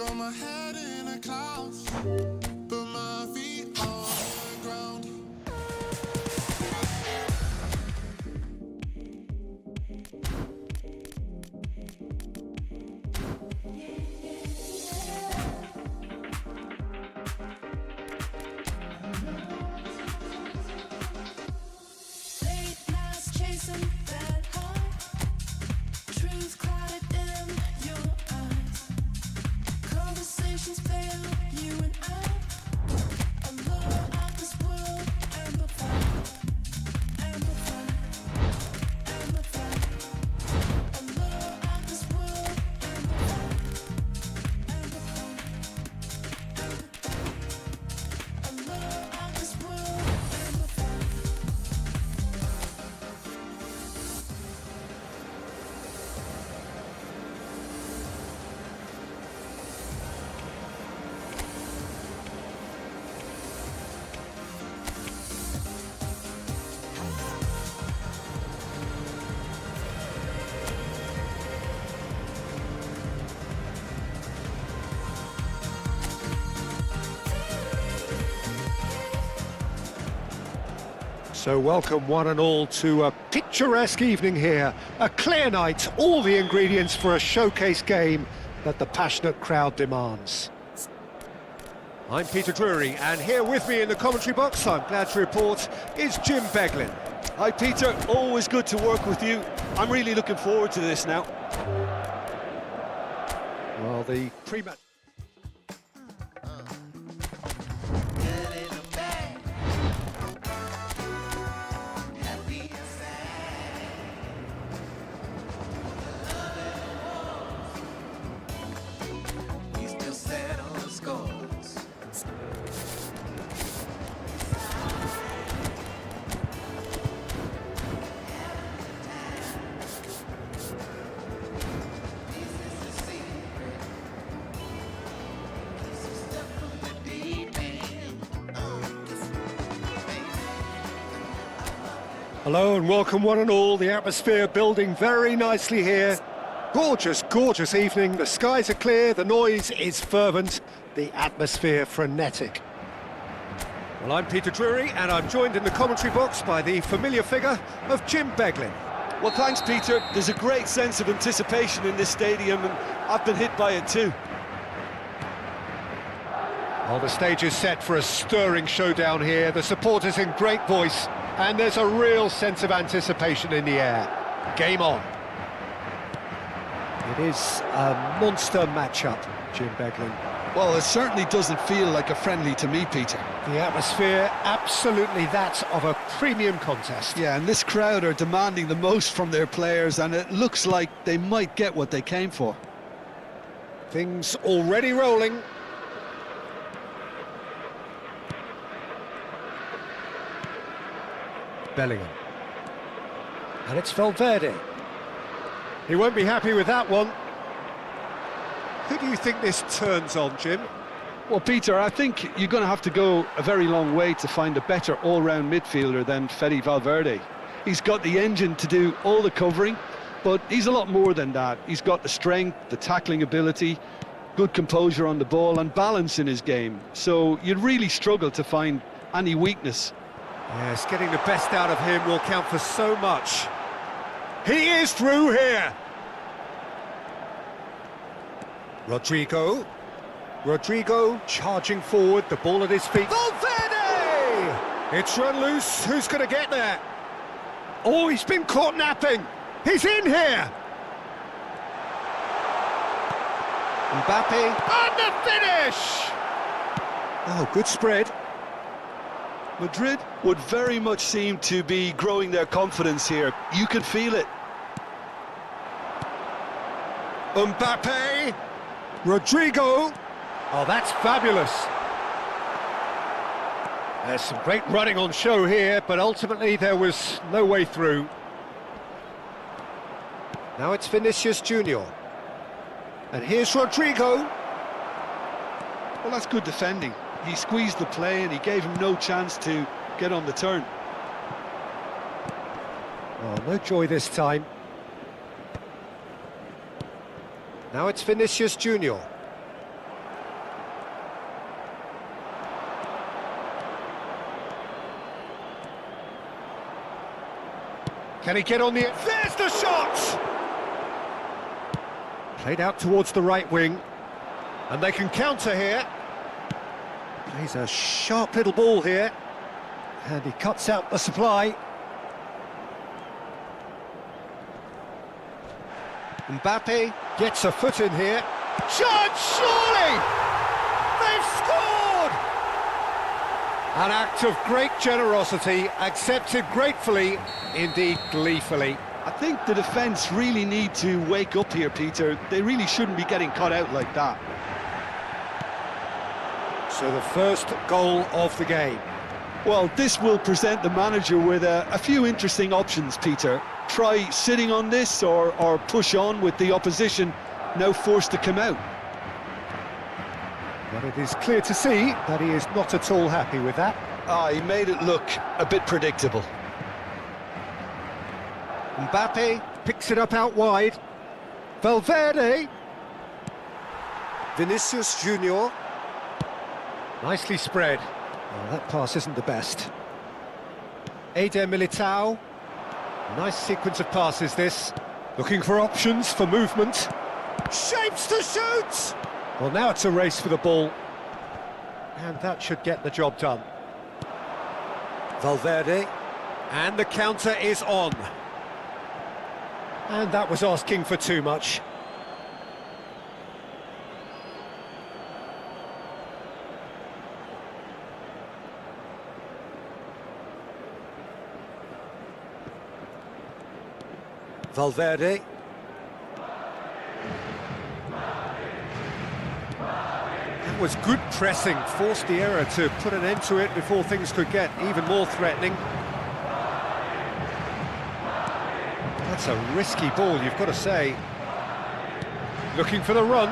Hold my head in the clouds, but my feet on the ground. Late nights chasing that high, truth clouded in your eyes. Conversations fail, you and I. A lure out this world, amplified, amplified, amplified. A lure out this world, amplified, amplified, amplified. A lure out this world, amplified. So welcome one and all to a picturesque evening here, a clear night, all the ingredients for a showcase game that the passionate crowd demands. I'm Peter Drury, and here with me in the commentary box, I'm glad to report, is Jim Beglin. Hi Peter, always good to work with you. I'm really looking forward to this now. Well, the pre-match... He's still set on the scores. Hello and welcome one and all, the atmosphere building very nicely here. Gorgeous, gorgeous evening, the skies are clear, the noise is fervent, the atmosphere frenetic. Well, I'm Peter Drury and I'm joined in the commentary box by the familiar figure of Jim Beglin. Well, thanks Peter. There's a great sense of anticipation in this stadium and I've been hit by it too. Well, the stage is set for a stirring showdown here, the supporters in great voice, and there's a real sense of anticipation in the air. Game on. It is a monster matchup, Jim Beglin. Well, it certainly doesn't feel like a friendly to me, Peter. The atmosphere, absolutely that of a premium contest. Yeah, and this crowd are demanding the most from their players and it looks like they might get what they came for. Things already rolling. Bellingham. And it's Valverde. He won't be happy with that one. Who do you think this turns on, Jim? Well, Peter, I think you're going to have to go a very long way to find a better all-round midfielder than Fede Valverde. He's got the engine to do all the covering, but he's a lot more than that. He's got the strength, the tackling ability, good composure on the ball and balance in his game. So you'd really struggle to find any weakness. Yes, getting the best out of him will count for so much. He is through here. Rodrigo charging forward, the ball at his feet. Valverde! It's run loose, who's going to get there? Oh, he's been caught napping. He's in here. Mbappe, and the finish! Oh, good spread. Madrid would very much seem to be growing their confidence here. You can feel it. Mbappe, Rodrigo. Oh, that's fabulous. There's some great running on show here, but ultimately there was no way through. Now it's Vinicius Junior. And here's Rodrigo. Well, that's good defending. He squeezed the play and he gave him no chance to get on the turn. Oh, no joy this time. Now it's Vinicius Junior. Can he get on the... There's the shot! Played out towards the right wing. And they can counter here. Plays a sharp little ball here. And he cuts out the supply. Mbappe gets a foot in here. Chance, surely! They've scored! An act of great generosity, accepted gratefully, indeed gleefully. I think the defence really need to wake up here, Peter. They really shouldn't be getting caught out like that. So the first goal of the game. Well, this will present the manager with a few interesting options, Peter. Try sitting on this or push on with the opposition now forced to come out. But it is clear to see that he is not at all happy with that. He made it look a bit predictable. Mbappe picks it up out wide. Valverde. Vinicius Junior. Nicely spread. Oh, that pass isn't the best. Eder Militao. Nice sequence of passes, this. Looking for options for movement. Shapes to shoot! Well, now it's a race for the ball. And that should get the job done. Valverde. And the counter is on. And that was asking for too much. Valverde. That was good pressing, forced the error to put an end to it before things could get even more threatening. That's a risky ball, you've got to say. Looking for the run.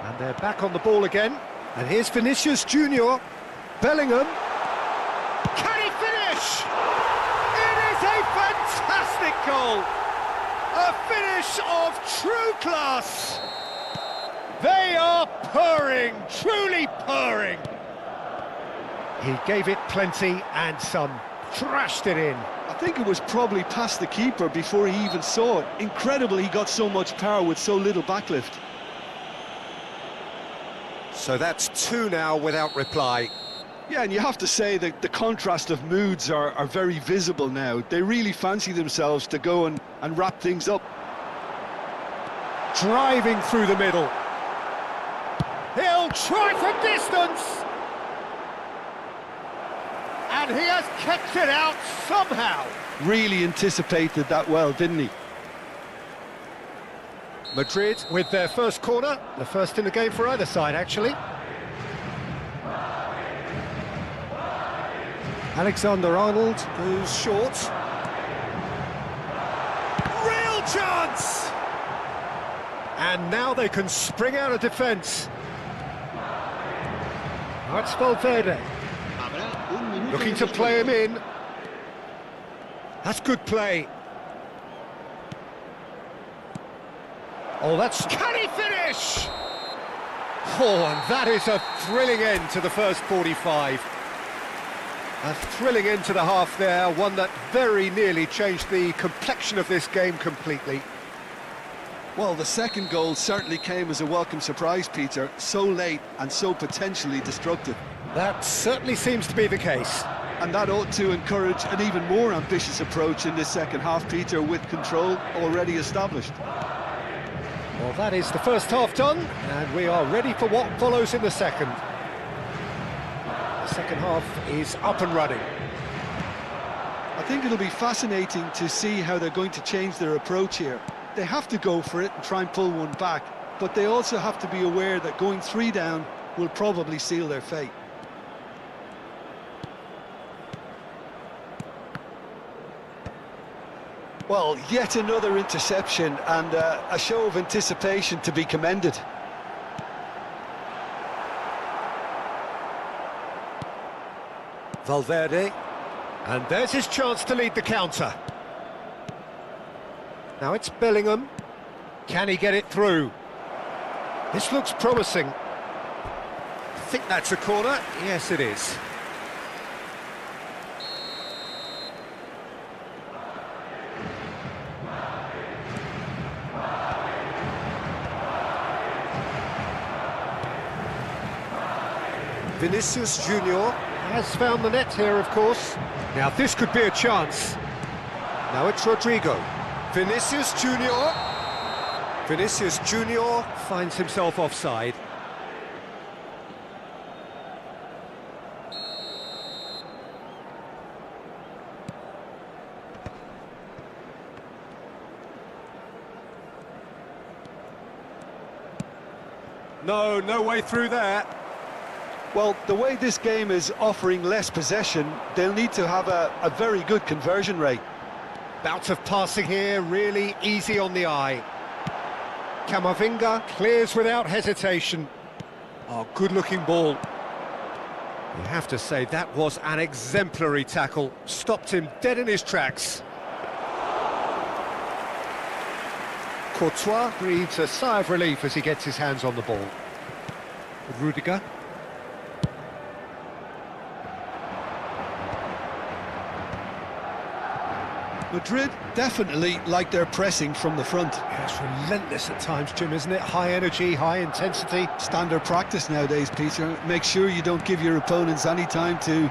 And they're back on the ball again. And here's Vinicius Junior. Bellingham. Can he finish? It is a fantastic goal. A finish of true class. They are purring, truly purring. He gave it plenty and some. Thrashed it in. I think it was probably past the keeper before he even saw it. Incredible he got so much power with so little backlift. So that's two now without reply. Yeah, and you have to say that the contrast of moods are very visible now. They really fancy themselves to go and wrap things up. Driving through the middle. He'll try from distance. And he has kept it out somehow. Really anticipated that well, didn't he? Madrid with their first corner, the first in the game for either side, actually. Alexander-Arnold goes short. Real chance! And now they can spring out of defence. That's Valverde. Looking to play him in. That's good play. Oh, that's... Can he finish? Oh, and that is a thrilling end to the first 45. A thrilling end to the half there, one that very nearly changed the complexion of this game completely. Well, the second goal certainly came as a welcome surprise, Peter. So late and so potentially destructive. That certainly seems to be the case. And that ought to encourage an even more ambitious approach in this second half, Peter, with control already established. Well, that is the first half done, and we are ready for what follows in the second. The second half is up and running. I think it'll be fascinating to see how they're going to change their approach here. They have to go for it and try and pull one back, but they also have to be aware that going 3 down will probably seal their fate. Well, yet another interception and a show of anticipation to be commended. Valverde, and there's his chance to lead the counter. Now it's Bellingham. Can he get it through? This looks promising. I think that's a corner. Yes, it is. Vinicius Junior has found the net here, of course. Now this could be a chance. Now it's Rodrigo. Vinicius Junior. Vinicius Junior finds himself offside. No way through there. Well, the way this game is offering less possession, they'll need to have a very good conversion rate. Bout of passing here, really easy on the eye. Camavinga clears without hesitation. Oh, good-looking ball. You have to say that was an exemplary tackle. Stopped him dead in his tracks. Courtois breathes a sigh of relief as he gets his hands on the ball. Rudiger. Madrid definitely like their pressing from the front. Yeah, it's relentless at times, Jim, isn't it? High energy, high intensity. Standard practice nowadays, Peter. Make sure you don't give your opponents any time to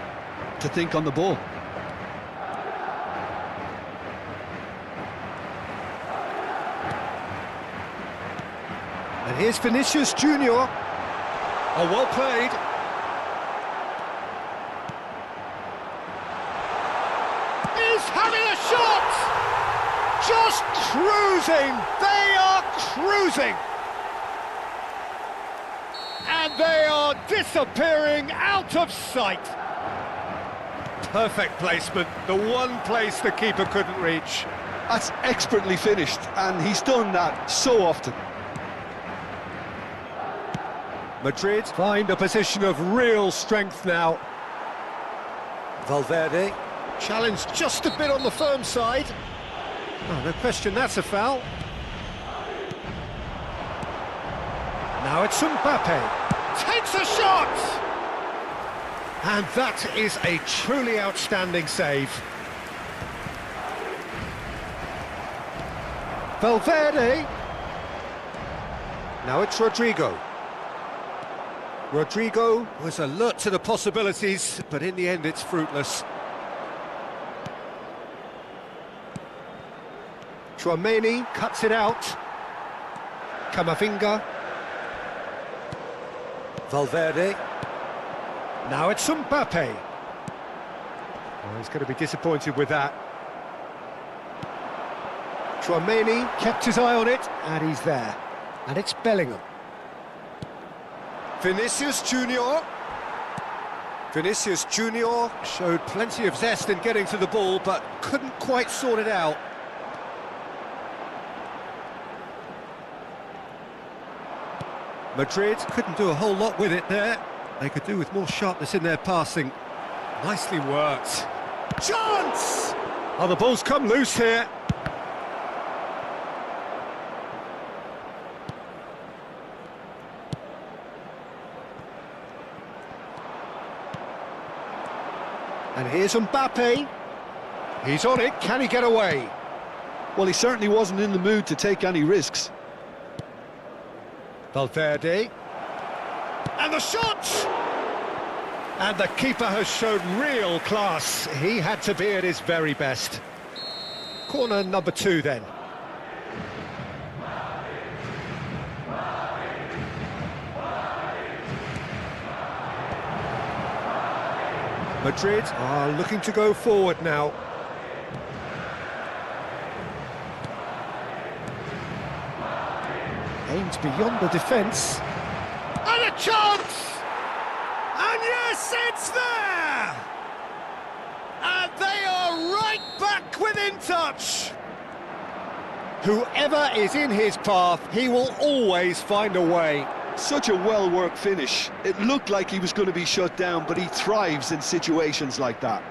think on the ball. And here's Vinicius Junior. Oh, well played. He's having a shot! Just cruising! They are cruising! And they are disappearing out of sight. Perfect placement, the one place the keeper couldn't reach. That's expertly finished, and he's done that so often. Madrid find a position of real strength now. Valverde challenged just a bit on the firm side. Oh, no question, that's a foul. Now it's Mbappe. Takes a shot! And that is a truly outstanding save. Valverde. Now it's Rodrigo. Rodrigo was alert to the possibilities, but in the end it's fruitless. Tchouaméni cuts it out. Camavinga. Valverde. Now it's Mbappe. Oh, he's going to be disappointed with that. Tchouaméni kept his eye on it, and he's there. And it's Bellingham. Vinicius Junior. Vinicius Junior showed plenty of zest in getting to the ball, but couldn't quite sort it out. Madrid couldn't do a whole lot with it there. They could do with more sharpness in their passing. Nicely worked. Chance! Oh, the ball's come loose here. And here's Mbappe. He's on it, can he get away? Well, he certainly wasn't in the mood to take any risks. Valverde. And the shot! And the keeper has shown real class. He had to be at his very best. Corner number 2 then. Madrid are looking to go forward now. Aims beyond the defence. And a chance! And yes, it's there! And they are right back within touch. Whoever is in his path, he will always find a way. Such a well-worked finish. It looked like he was going to be shut down, but he thrives in situations like that.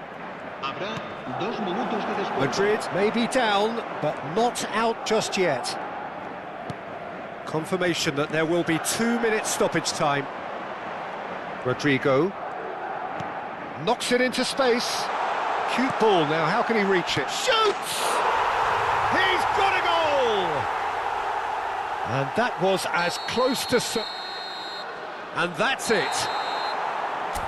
Madrid may be down, but not out just yet. Confirmation that there will be 2 minutes stoppage time. Rodrigo knocks it into space. Cute ball now, how can he reach it? Shoots! He's got a goal! And that was as close to... And that's it.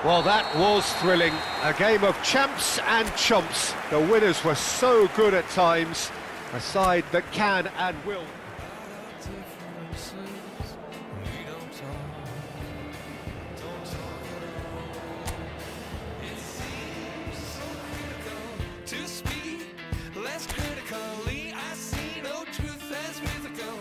Well, that was thrilling. A game of champs and chumps. The winners were so good at times. A side that can and will. To speak less critically, I see no truth as mythical.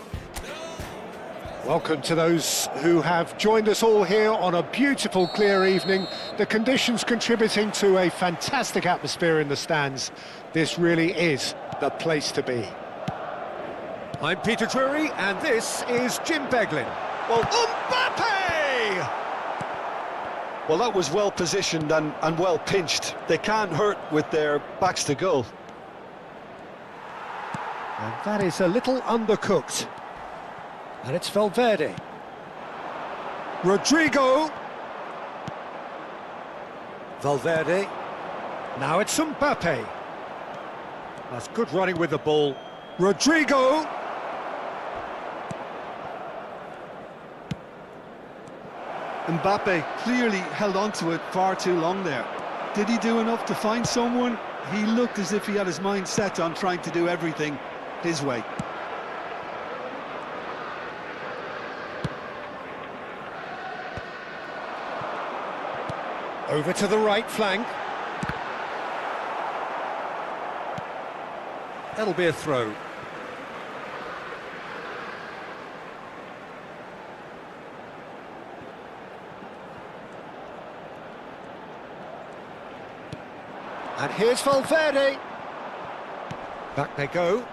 Welcome to those who have joined us all here on a beautiful, clear evening. The conditions contributing to a fantastic atmosphere in the stands. This really is the place to be. I'm Peter Drury, and this is Jim Beglin. Well, Mbappe! Well, that was well positioned and well pinched. They can't hurt with their backs to goal. And that is a little undercooked. And it's Valverde. Rodrigo. Valverde. Now it's Mbappe. That's good running with the ball. Rodrigo. Mbappe clearly held on to it far too long there. Did he do enough to find someone? He looked as if he had his mind set on trying to do everything his way. Over to the right flank. That'll be a throw. And here's Valverde. Back they go.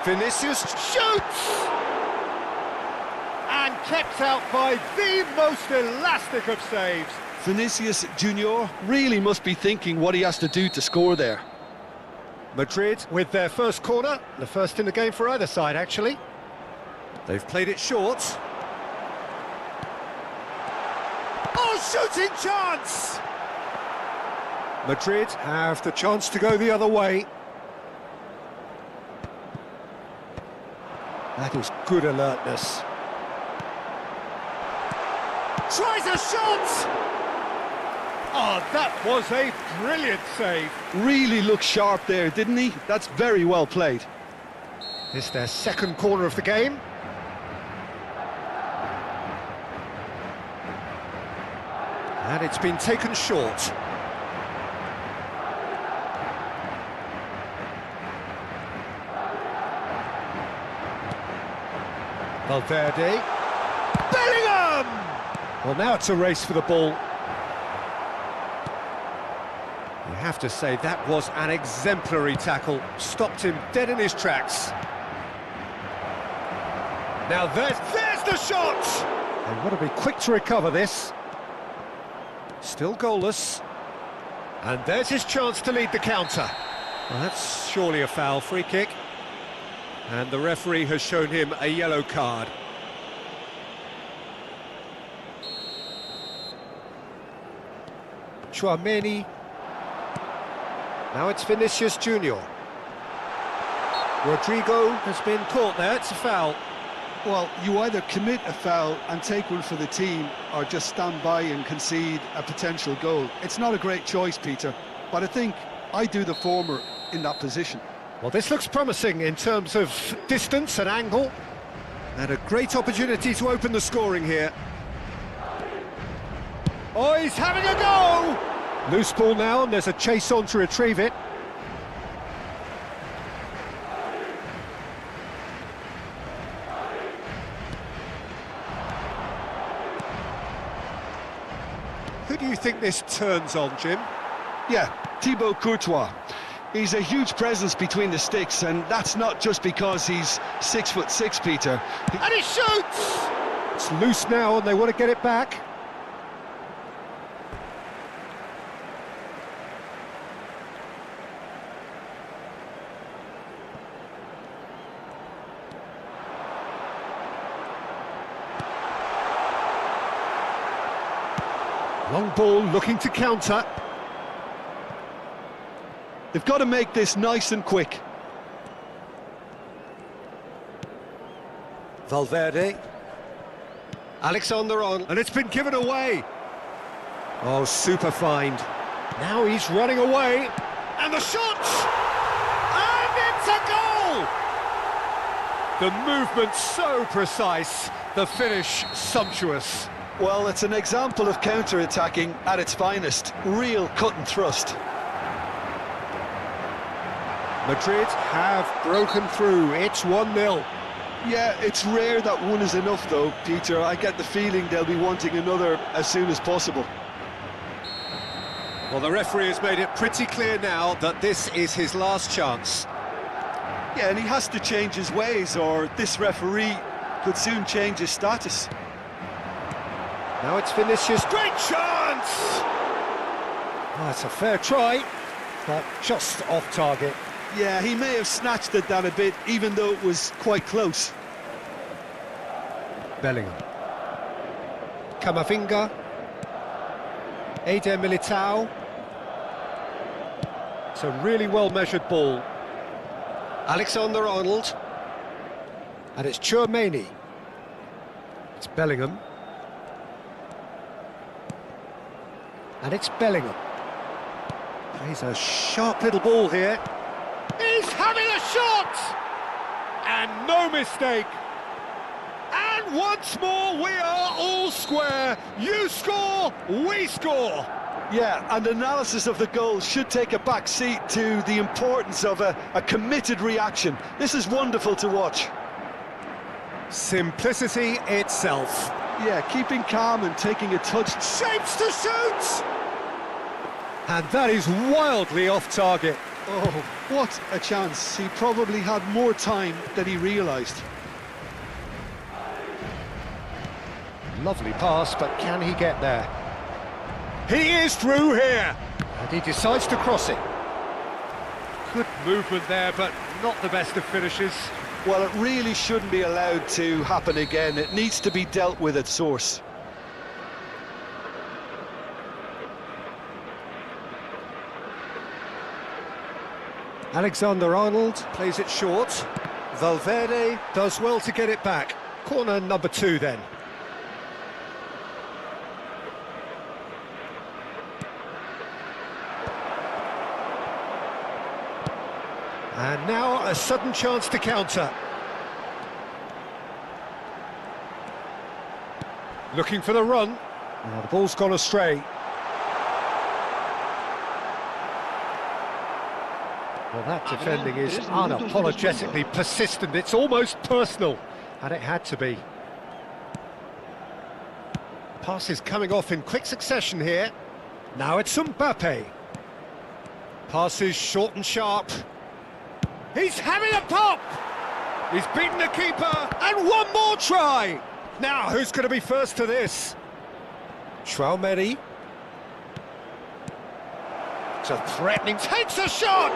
Vinicius shoots! And kept out by the most elastic of saves. Vinicius Junior really must be thinking what he has to do to score there. Madrid with their first corner, the first in the game for either side, actually. They've played it short. Oh, shooting chance! Madrid have the chance to go the other way. That is good alertness. Tries a shot! Oh, that was a brilliant save. Really looked sharp there, didn't he? That's very well played. It's their second corner of the game. And it's been taken short. Valverde. Bellingham! Well, now it's a race for the ball. You have to say that was an exemplary tackle. Stopped him dead in his tracks. Now there's the shot! They've got to be quick to recover this. Still goalless. And there's his chance to lead the counter. Well, that's surely a foul, free kick. And the referee has shown him a yellow card. Tchouaméni. Now it's Vinicius Junior. Rodrigo has been caught there, it's a foul. Well, you either commit a foul and take one for the team, or just stand by and concede a potential goal. It's not a great choice, Peter, but I think I do the former in that position. Well, this looks promising in terms of distance and angle. And a great opportunity to open the scoring here. Oh, he's having a go! Loose ball now, and there's a chase on to retrieve it. Who do you think this turns on, Jim? Yeah, Thibaut Courtois. He's a huge presence between the sticks, and that's not just because he's 6'6", Peter. And he shoots! It's loose now, and they want to get it back. Long ball looking to counter. They've got to make this nice and quick. Valverde. Alexander-Arnold, and it's been given away. Oh, super find. Now he's running away, and the shot! And it's a goal! The movement so precise, the finish sumptuous. Well, it's an example of counter-attacking at its finest. Real cut and thrust. Madrid have broken through. It's 1-0. Yeah, it's rare that one is enough though, Peter. I get the feeling they'll be wanting another as soon as possible. Well, the referee has made it pretty clear now that this is his last chance. Yeah, and he has to change his ways, or this referee could soon change his status. Now it's Vinicius. Great chance! Oh, it's a fair try, but just off target. Yeah, he may have snatched at that a bit, even though it was quite close. Bellingham. Camavinga. Eder Militao. It's a really well-measured ball. Alexander-Arnold. And it's Tchouaméni. It's Bellingham. And it's Bellingham. Plays a sharp little ball here. He's having a shot! And no mistake. And once more, we are all square. You score, we score. Yeah, and analysis of the goal should take a back seat to the importance of a committed reaction. This is wonderful to watch. Simplicity itself. Yeah, keeping calm and taking a touch. Shapes to shoot! And that is wildly off target. Oh, what a chance. He probably had more time than he realised. Lovely pass, but can he get there? He is through here! And he decides to cross it. Good movement there, but not the best of finishes. Well, it really shouldn't be allowed to happen again. It needs to be dealt with at source. Alexander-Arnold plays it short. Valverde does well to get it back. Corner number 2 then. And now a sudden chance to counter. Looking for the run. Now the ball's gone astray. Well, that defending is unapologetically persistent. It's almost personal, and it had to be. Passes coming off in quick succession here. Now it's Mbappe. Passes short and sharp. He's having a pop! He's beaten the keeper, and one more try! Now, who's going to be first to this? Tchouaméni. It's a threatening, takes a shot!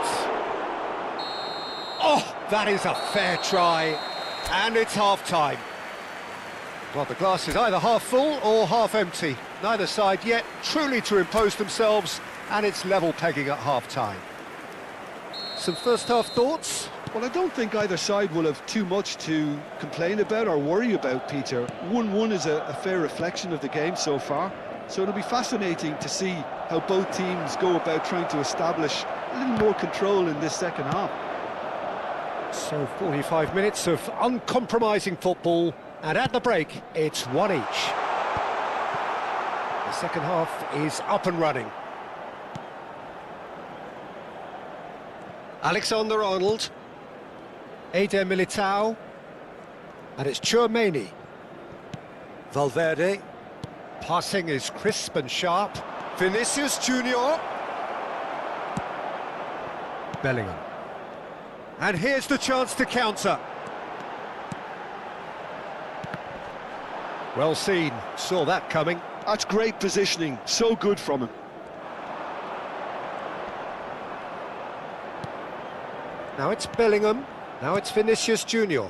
Oh, that is a fair try, and it's half-time. Well, the glass is either half full or half empty. Neither side yet truly to impose themselves, and it's level pegging at half-time. Some first-half thoughts? Well, I don't think either side will have too much to complain about or worry about, Peter. 1-1 is a fair reflection of the game so far, so it'll be fascinating to see how both teams go about trying to establish a little more control in this second half. So 45 minutes of uncompromising football, and at the break, it's 1 each. The second half is up and running. Alexander-Arnold. Eder Militao. And it's Tchouaméni. Valverde. Passing is crisp and sharp. Vinicius Junior. Bellingham. And here's the chance to counter. Well seen, saw that coming. That's great positioning, so good from him. Now it's Bellingham, now it's Vinicius Junior.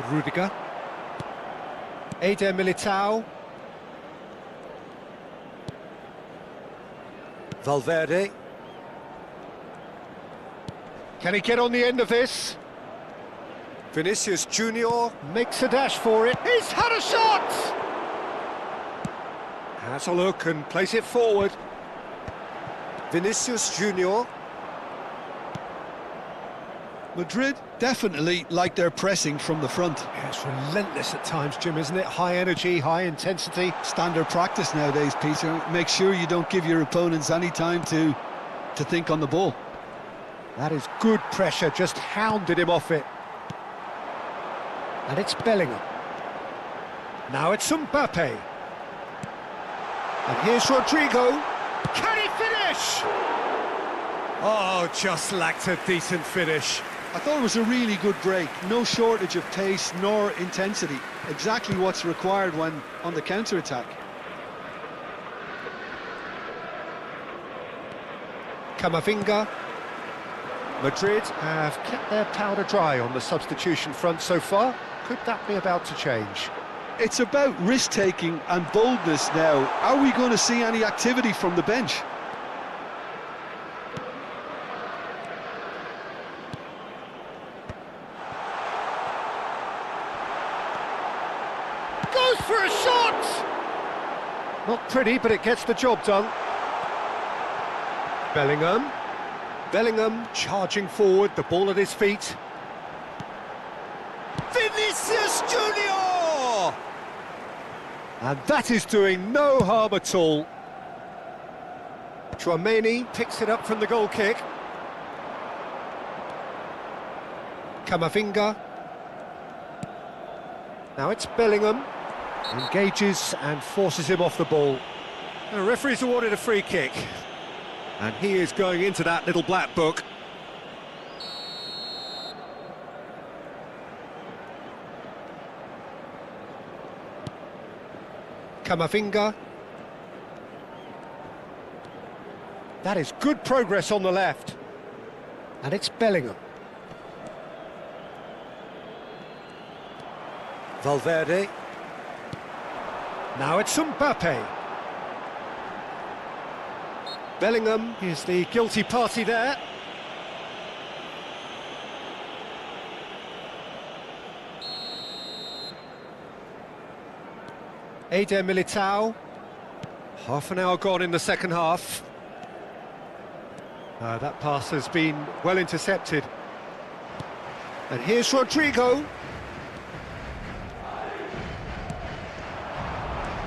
Rudiger. Eder Militao. Valverde. Can he get on the end of this? Vinicius Junior makes a dash for it. He's had a shot! Has a look and plays it forward. Vinicius Junior. Madrid definitely like their pressing from the front. Yeah, it's relentless at times, Jim, isn't it? High energy, high intensity. Standard practice nowadays, Peter. Make sure you don't give your opponents any time to think on the ball. That is good pressure, just hounded him off it. And it's Bellingham. Now it's Mbappe. And here's Rodrigo. Can he finish? Oh, just lacked a decent finish. I thought it was a really good break. No shortage of pace nor intensity. Exactly what's required when on the counter-attack. Camavinga. Madrid have kept their powder dry on the substitution front so far. Could that be about to change? It's about risk-taking and boldness now. Are we going to see any activity from the bench? Goes for a shot! Not pretty, but it gets the job done. Bellingham charging forward, the ball at his feet. Vinicius Junior! And that is doing no harm at all. Tchouaméni picks it up from the goal kick. Camavinga. Now it's Bellingham. Engages and forces him off the ball. The referee's awarded a free kick. And he is going into that little black book. Camavinga. That is good progress on the left. And it's Bellingham. Valverde. Now it's Mbappe. Bellingham is the guilty party there. Eder Militao. Half an hour gone in the second half. That pass has been well intercepted. And here's Rodrigo.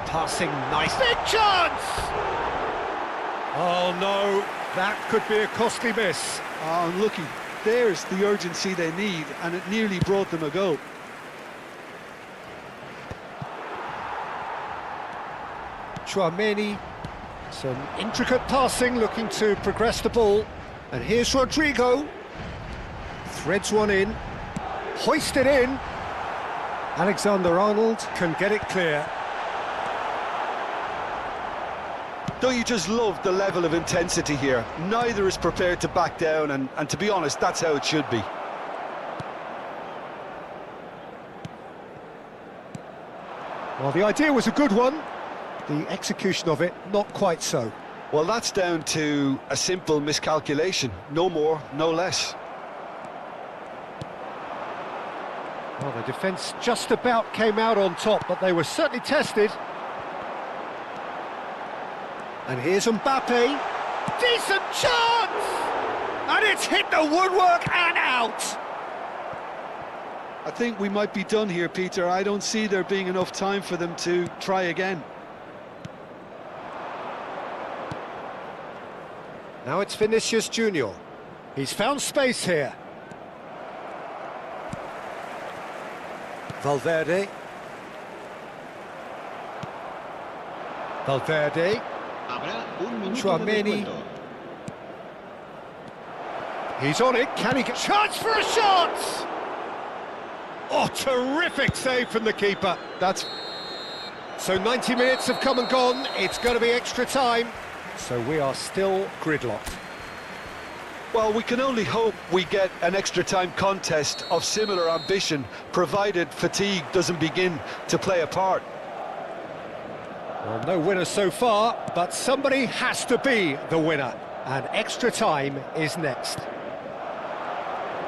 Passing nice. Big chance! Oh no, that could be a costly miss. Oh, unlucky. There's the urgency they need, and it nearly brought them a goal. Tchouaméni, some intricate passing, looking to progress the ball. And here's Rodrigo. Threads one in, hoisted in. Alexander-Arnold can get it clear. Don't you just love the level of intensity here? Neither is prepared to back down, and to be honest, that's how it should be. Well, the idea was a good one. The execution of it, not quite so. Well, that's down to a simple miscalculation. No more, no less. Well, the defence just about came out on top, but they were certainly tested. And here's Mbappe. Decent chance! And it's hit the woodwork and out! I think we might be done here, Peter. I don't see there being enough time for them to try again. Now it's Vinicius Junior. He's found space here. Valverde. Tchouaméni. He's on it. Can he get chance for a shot? Oh, terrific save from the keeper. So 90 minutes have come and gone. It's going to be extra time. So we are still gridlocked. Well, we can only hope we get an extra time contest of similar ambition, provided fatigue doesn't begin to play a part. Well, no winner so far, but somebody has to be the winner. And extra time is next.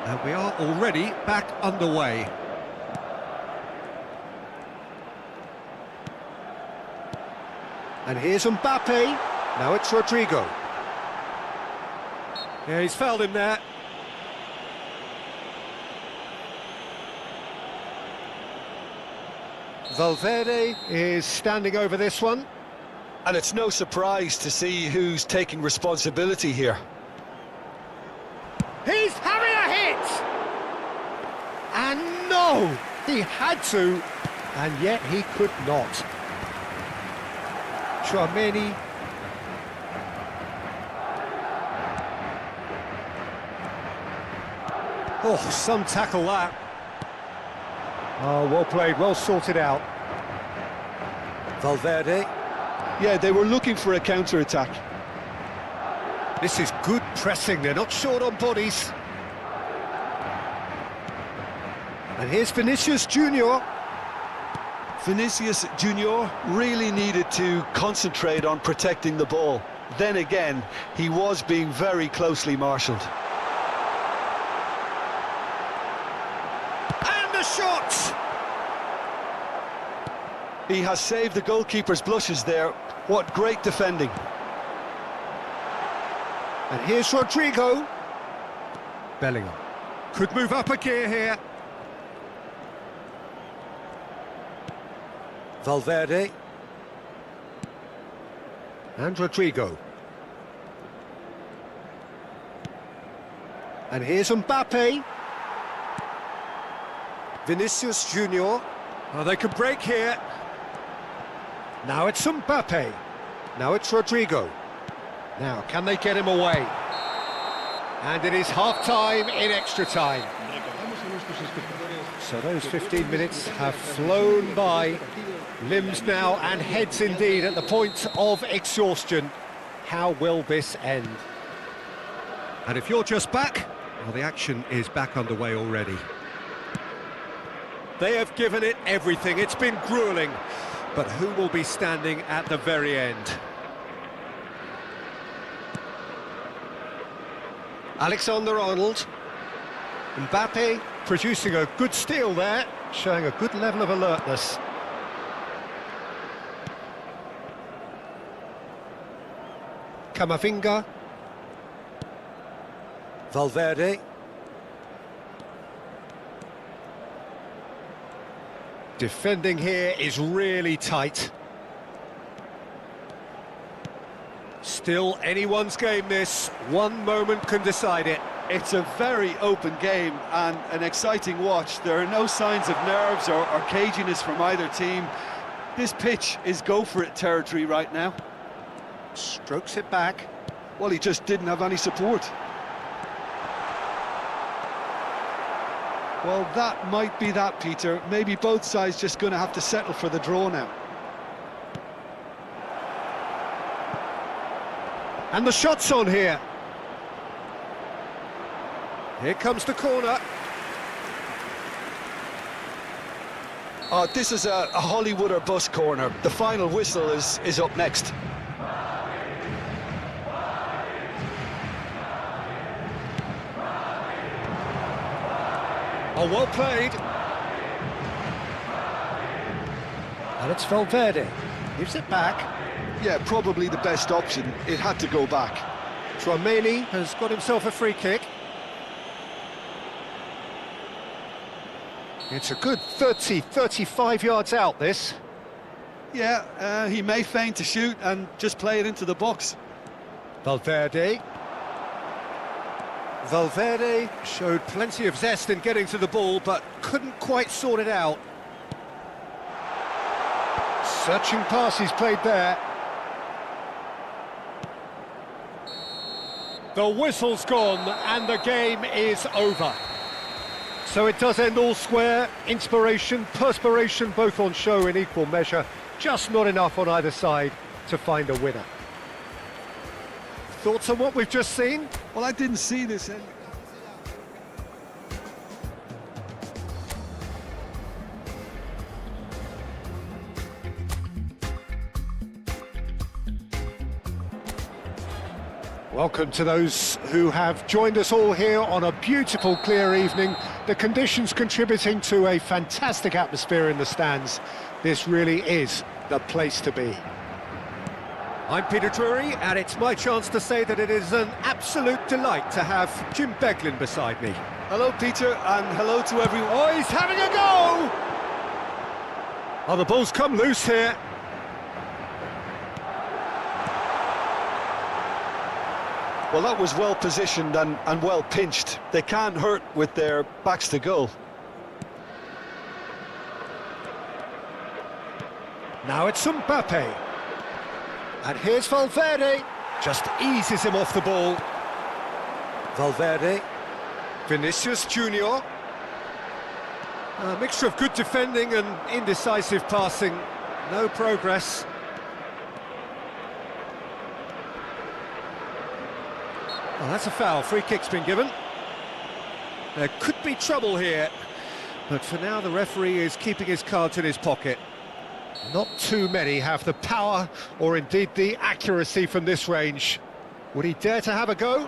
And we are already back underway. And here's Mbappe. Now it's Rodrigo. Yeah, he's fouled him there. Valverde is standing over this one. And it's no surprise to see who's taking responsibility here. He's having a hit! And no! He had to, and yet he could not. Tchouaméni. Oh, some tackle that. Oh, well played, well sorted out. Valverde. Yeah, they were looking for a counter-attack. This is good pressing, they're not short on bodies. And here's Vinicius Junior. Vinicius Junior really needed to concentrate on protecting the ball. Then again, he was being very closely marshalled. And the shot! He has saved the goalkeeper's blushes there. What great defending. And here's Rodrigo. Bellingham. Could move up a gear here. Valverde. And Rodrigo. And here's Mbappe. Vinicius Junior. Oh, they could break here. Now it's Mbappe. Now it's Rodrigo. Now, can they get him away? And it is half-time in extra time. So those 15 minutes have flown by. Limbs now and heads indeed at the point of exhaustion. How will this end? And if you're just back, well, the action is back underway already. They have given it everything. It's been gruelling. But who will be standing at the very end? Alexander-Arnold. Mbappe producing a good steal there, showing a good level of alertness. Camavinga. Valverde. Defending here is really tight. Still anyone's game this. One moment can decide it. It's a very open game and an exciting watch. There are no signs of nerves or caginess from either team. This pitch is go-for-it territory right now. Strokes it back. Well, he just didn't have any support. Well, that might be that, Peter. Maybe both sides just going to have to settle for the draw now. And the shot's on here. Here comes the corner. Oh, this is a Hollywood or bust corner. The final whistle is up next. Oh, well played. And it's Valverde. Gives it back. Yeah, probably the best option. It had to go back. Tchouaméni has got himself a free kick. It's a good 30, 35 yards out, this. Yeah, he may feign to shoot and just play it into the box. Valverde. Valverde showed plenty of zest in getting to the ball, but couldn't quite sort it out. Searching pass he's played there. The whistle's gone and the game is over. So it does end all square. Inspiration, perspiration, both on show in equal measure. Just not enough on either side to find a winner. Thoughts on what we've just seen? Well, I didn't see this end. Welcome to those who have joined us all here on a beautiful, clear evening. The conditions contributing to a fantastic atmosphere in the stands. This really is the place to be. I'm Peter Drury, and it's my chance to say that it is an absolute delight to have Jim Beglin beside me. Hello, Peter, and hello to everyone. Oh, he's having a go! Oh, the ball's come loose here. Well, that was well positioned and well pinched. They can't hurt with their backs to goal. Now it's Mbappe. And here's Valverde. Just eases him off the ball. Valverde. Vinicius Junior. A mixture of good defending and indecisive passing. No progress. Oh, that's a foul. Free kick's been given. There could be trouble here. But for now, the referee is keeping his cards in his pocket. Not too many have the power or indeed the accuracy from this range. Would he dare to have a go?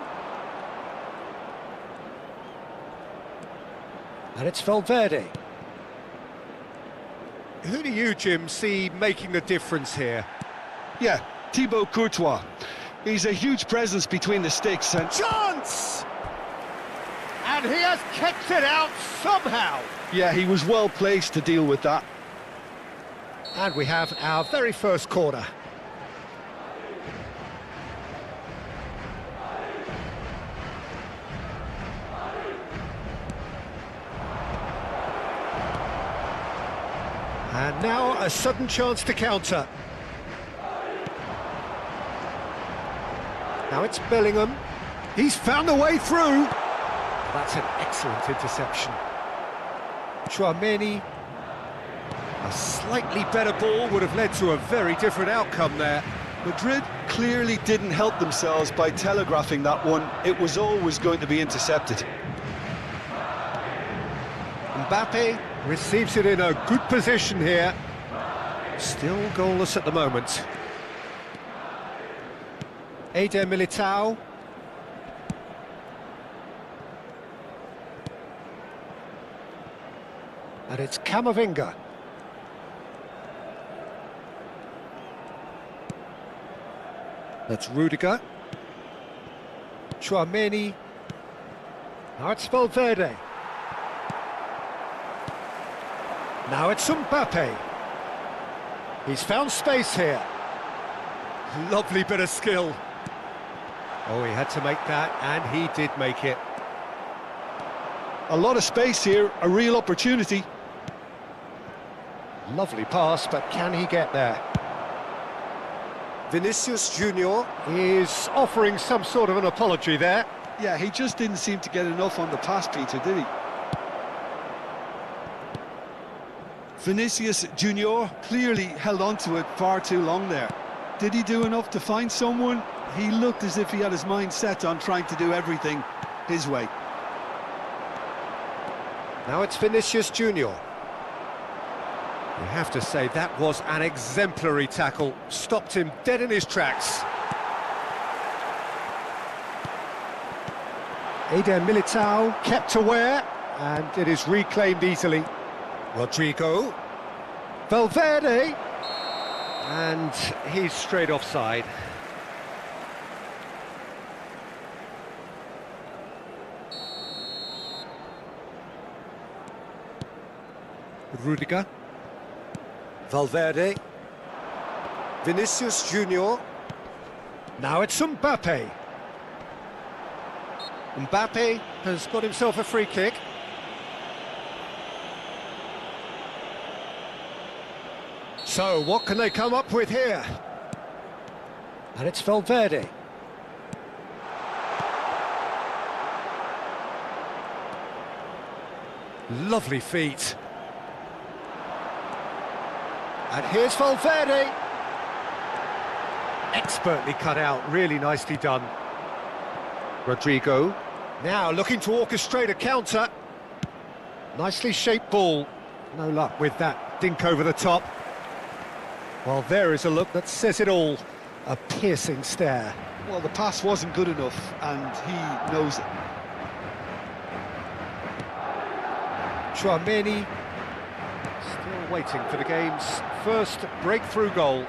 And it's Valverde. Who do you, Jim, see making the difference here? Yeah, Thibaut Courtois. He's a huge presence between the sticks and... Chance! And he has kicked it out somehow. Yeah, he was well placed to deal with that. And we have our very first corner. And now a sudden chance to counter. Now it's Bellingham. He's found a way through. That's an excellent interception. Tchouaméni. A slightly better ball would have led to a very different outcome there. Madrid clearly didn't help themselves by telegraphing that one. It was always going to be intercepted. Mbappe receives it in a good position here. Still goalless at the moment. Eder Militao. And it's Camavinga. That's Rudiger. Tchouaméni. Now it's Valverde. Now it's Mbappe. He's found space here. Lovely bit of skill. Oh, he had to make that, and he did make it. A lot of space here, a real opportunity. Lovely pass, but can he get there? Vinicius Junior is offering some sort of an apology there. Yeah, he just didn't seem to get enough on the pass, Peter, did he? Vinicius Junior clearly held on to it far too long there. Did he do enough to find someone? He looked as if he had his mind set on trying to do everything his way. Now it's Vinicius Junior. You have to say that was an exemplary tackle. Stopped him dead in his tracks. Eder Militao kept aware, and it is reclaimed easily. Rodrigo. Valverde. And he's straight offside. Rudiger. Valverde. Vinicius Junior. Now it's Mbappe. Mbappe has got himself a free kick. So, what can they come up with here? And it's Valverde. Lovely feet. And here's Valverde. Expertly cut out, really nicely done. Rodrigo. Now looking to orchestrate a counter. Nicely shaped ball. No luck with that dink over the top. Well, there is a look that says it all. A piercing stare. Well, the pass wasn't good enough, and he knows it. Tchouaméni still waiting for the game's first breakthrough goal.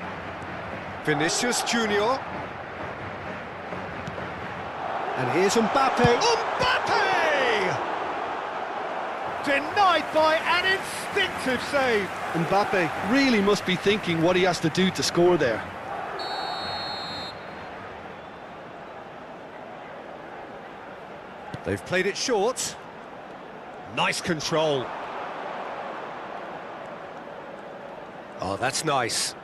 Vinicius Junior. And here's Mbappe. Mbappe! Denied by an instinctive save. Mbappe really must be thinking what he has to do to score there. They've played it short. Nice control. Oh, that's nice.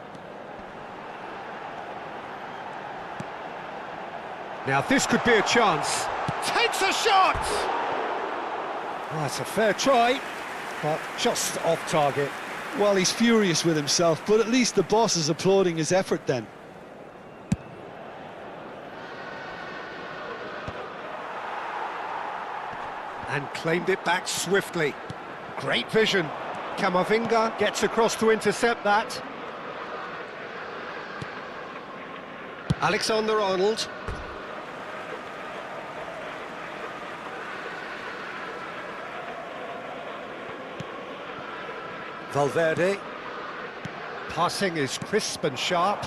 Now this could be a chance. Takes a shot! Well, that's a fair try, but just off target. Well, he's furious with himself, but at least the boss is applauding his effort then. And claimed it back swiftly. Great vision. Camavinga gets across to intercept that. Alexander-Arnold. Valverde. Passing is crisp and sharp.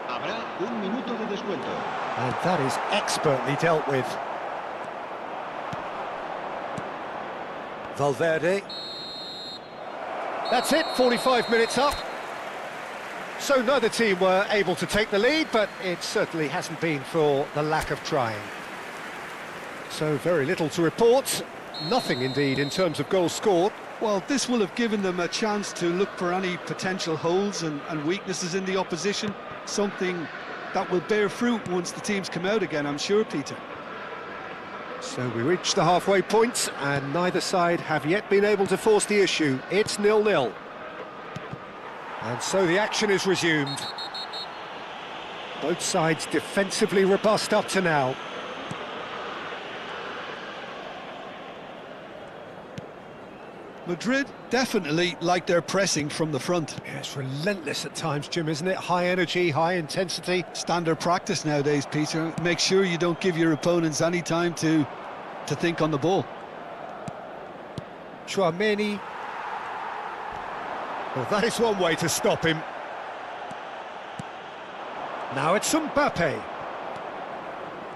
Habrá un minuto de descuento. And that is expertly dealt with. Valverde. That's it, 45 minutes up. So neither team were able to take the lead, but it certainly hasn't been for the lack of trying. So very little to report. Nothing indeed in terms of goals scored. Well, this will have given them a chance to look for any potential holes and weaknesses in the opposition. Something that will bear fruit once the teams come out again, I'm sure, Peter. So we reach the halfway point, and neither side have yet been able to force the issue. It's 0-0. And so the action is resumed. Both sides defensively robust up to now. Madrid definitely like their pressing from the front. Yeah, it's relentless at times, Jim, isn't it? High energy, high intensity. Standard practice nowadays, Peter. Make sure you don't give your opponents any time to think on the ball. Tchouaméni. Well, that is one way to stop him. Now it's Mbappe.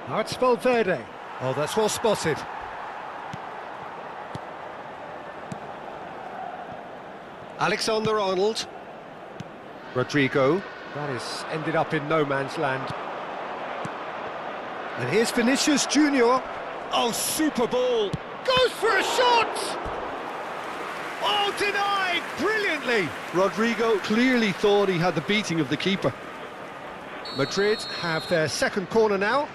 Now it's Valverde. Oh, that's well spotted. Alexander-Arnold. Rodrigo. That is ended up in no man's land. And here's Vinicius Junior. Oh, super ball. Goes for a shot! Oh, denied brilliantly. Rodrigo clearly thought he had the beating of the keeper. Madrid have their second corner now.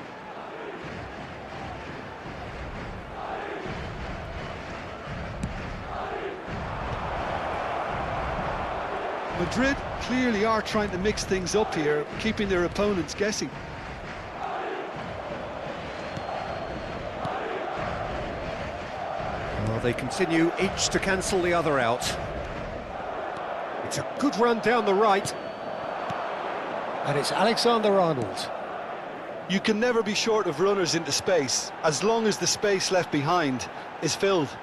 Madrid clearly are trying to mix things up here, keeping their opponents guessing. Well, they continue each to cancel the other out. It's a good run down the right. And it's Alexander-Arnold. You can never be short of runners into space, as long as the space left behind is filled.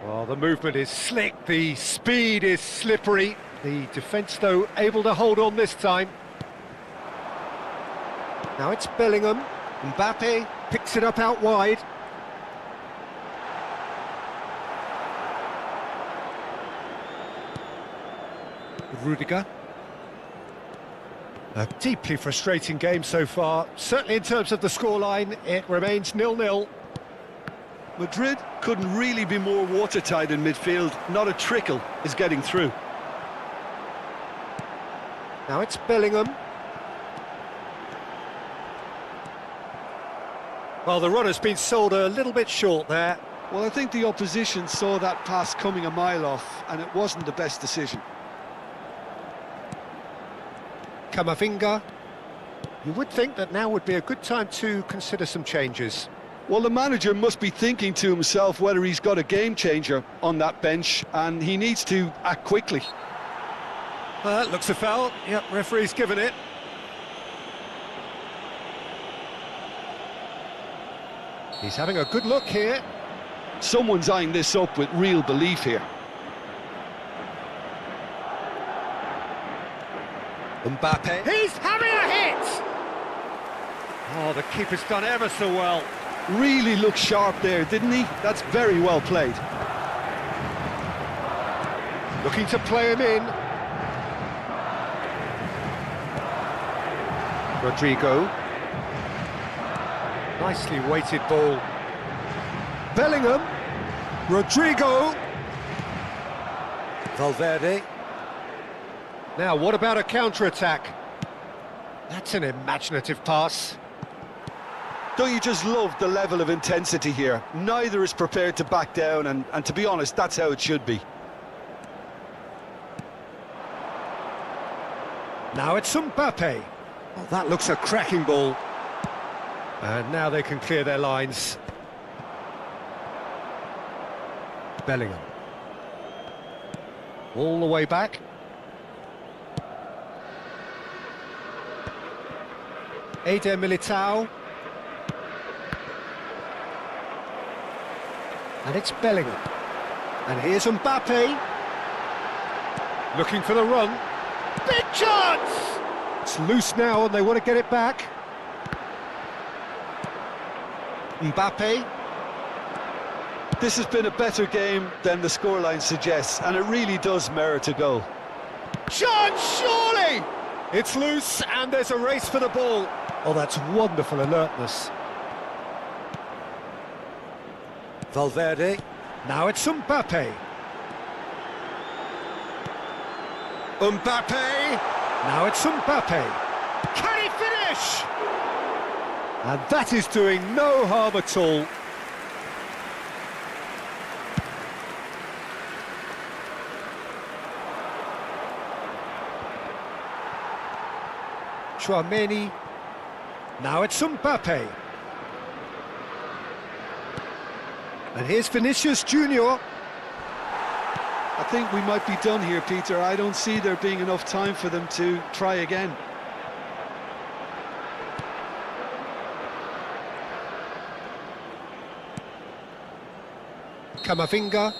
Well, the movement is slick, the speed is slippery. The defence, though, able to hold on this time. Now it's Bellingham. Mbappe picks it up out wide. Rudiger. A deeply frustrating game so far. Certainly in terms of the scoreline, it remains 0-0. Madrid couldn't really be more watertight in midfield. Not a trickle is getting through. Now it's Bellingham. Well, the runner's been sold a little bit short there. Well, I think the opposition saw that pass coming a mile off, and it wasn't the best decision. Camavinga. You would think that now would be a good time to consider some changes. Well, the manager must be thinking to himself whether he's got a game changer on that bench, and he needs to act quickly. Looks a foul. Yep, referee's given it. He's having a good look here. Someone's eyeing this up with real belief here. Mbappe. He's having a hit! Oh, the keeper's done ever so well. Really looked sharp there, didn't he? That's very well played. Looking to play him in. Rodrigo. Nicely weighted ball. Bellingham. Rodrigo. Valverde. Now, what about a counter-attack? That's an imaginative pass. Don't you just love the level of intensity here? Neither is prepared to back down, and to be honest, that's how it should be. Now it's Mbappe. Oh, that looks a cracking ball. And now they can clear their lines. Bellingham. All the way back. Eder Militao. And it's Bellingham. And here's Mbappe. Looking for the run. Big chance! It's loose now and they want to get it back. Mbappe. This has been a better game than the scoreline suggests, and it really does merit a goal. Chance, surely! It's loose and there's a race for the ball. Oh, that's wonderful alertness. Valverde. Now it's Mbappe. Mbappe! Now it's Mbappe. Can he finish? And that is doing no harm at all. Tchouaméni. Now it's Mbappe. And here's Vinicius Junior. I think we might be done here, Peter. I don't see there being enough time for them to try again. Camavinga.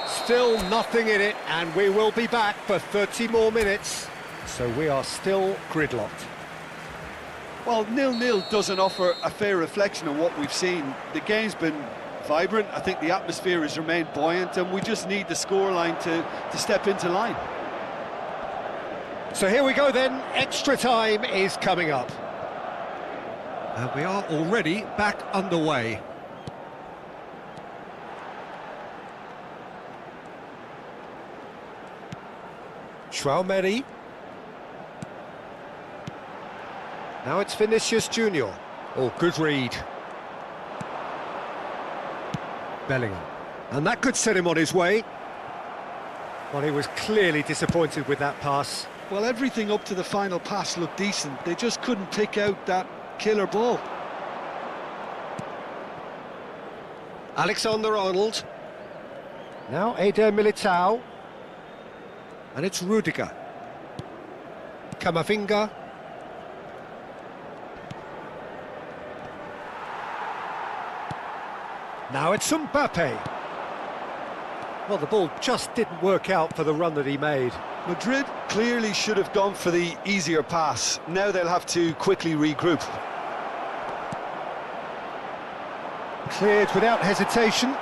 Still nothing in it, and we will be back for 30 more minutes. So we are still gridlocked. Well, 0-0 doesn't offer a fair reflection on what we've seen. The game's been vibrant. I think the atmosphere has remained buoyant, and we just need the scoreline to step into line. So here we go then, extra time is coming up. And we are already back underway. Tchouaméni. Now it's Vinicius Junior. Oh, good read. Bellingham. And that could set him on his way. Well, he was clearly disappointed with that pass. Well, everything up to the final pass looked decent. They just couldn't pick out that killer ball. Alexander-Arnold. Now Eder Militao. And it's Rudiger. Camavinga. Now it's Mbappe. Well, the ball just didn't work out for the run that he made. Madrid clearly should have gone for the easier pass. Now they'll have to quickly regroup. Cleared without hesitation.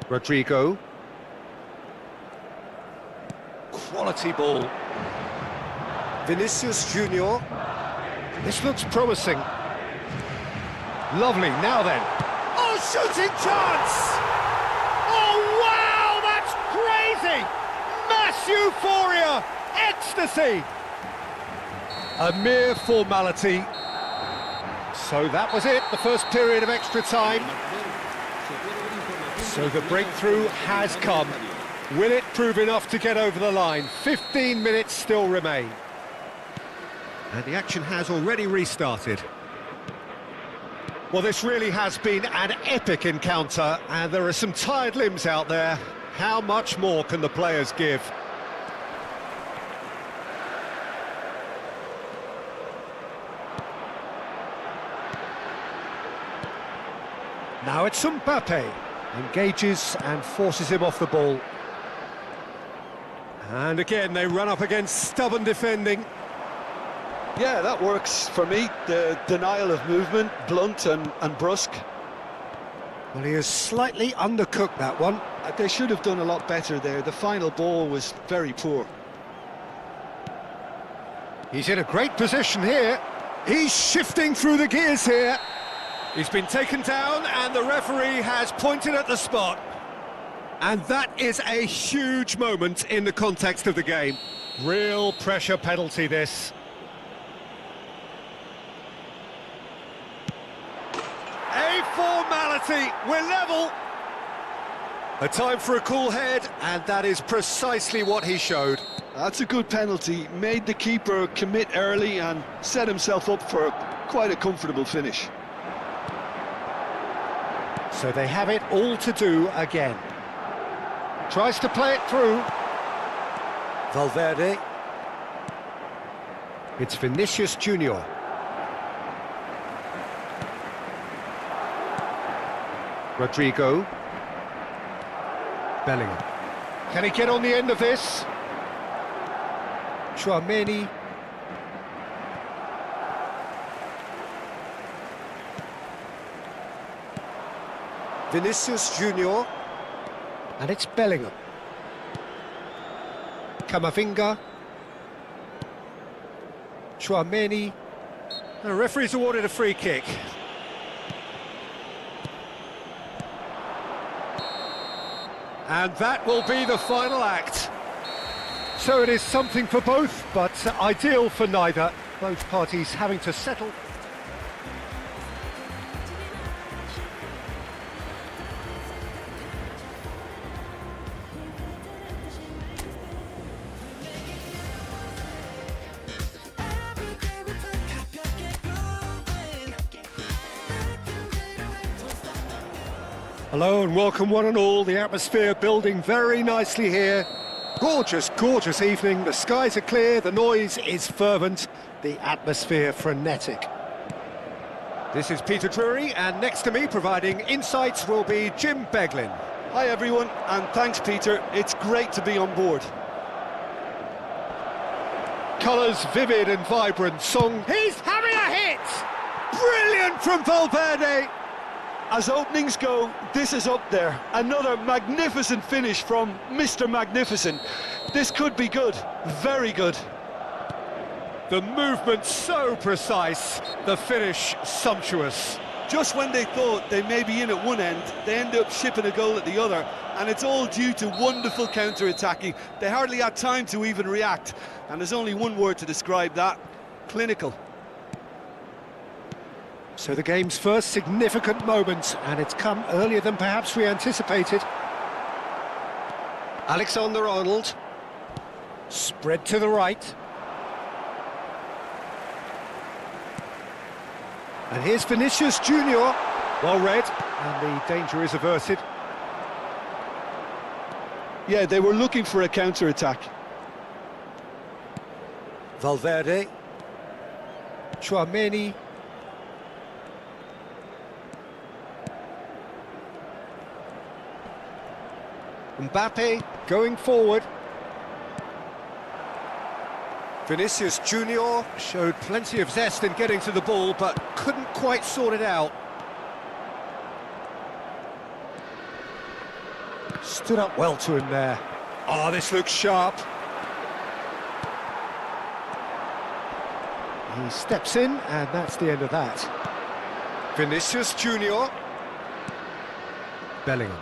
Rodrigo. Quality ball. Vinicius Junior. This looks promising. Lovely, now then. Oh, shooting chance! Oh, wow, that's crazy! Mass euphoria, ecstasy! A mere formality. So that was it, the first period of extra time. So the breakthrough has come. Will it prove enough to get over the line? 15 minutes still remain. And the action has already restarted. Well, this really has been an epic encounter, and there are some tired limbs out there. How much more can the players give? Now it's Mbappe. Engages and forces him off the ball. And again, they run up against stubborn defending. Yeah, that works for me. The denial of movement, blunt and brusque. Well, he is slightly undercooked, that one. They should have done a lot better there. The final ball was very poor. He's in a great position here. He's shifting through the gears here. He's been taken down and the referee has pointed at the spot. And that is a huge moment in the context of the game. Real pressure penalty, this. A formality, we're level. A time for a cool head, and that is precisely what he showed. That's a good penalty. Made the keeper commit early and set himself up for quite a comfortable finish. So they have it all to do again. Tries to play it through. Valverde. It's Vinicius Junior. Rodrigo. Bellingham. Can he get on the end of this? Chouameni. Vinicius Junior. And it's Bellingham. Camavinga. Chouameni. The referee's awarded a free kick. And that will be the final act. So it is something for both, but ideal for neither. Both parties having to settle. Hello and welcome one and all. The atmosphere building very nicely here. Gorgeous, gorgeous evening. The skies are clear, the noise is fervent, the atmosphere frenetic. This is Peter Drury, and next to me providing insights will be Jim Beglin. Hi everyone, and thanks Peter. It's great to be on board. Colours vivid and vibrant. Song. He's having a hit! Brilliant from Valverde! As openings go, this is up there. Another magnificent finish from Mr. Magnificent. This could be good, very good. The movement so precise, the finish sumptuous. Just when they thought they may be in at one end, they end up shipping a goal at the other, and it's all due to wonderful counter-attacking. They hardly had time to even react, and there's only one word to describe that: clinical. So the game's first significant moment, and it's come earlier than perhaps we anticipated. Alexander-Arnold. Spread to the right. And here's Vinicius Junior. Well read, and the danger is averted. Yeah, they were looking for a counter-attack. Valverde. Chouameni. Mbappe going forward. Vinicius Junior showed plenty of zest in getting to the ball, but couldn't quite sort it out. Stood up well to him there. Oh, this looks sharp. He steps in, and that's the end of that. Vinicius Junior. Bellingham.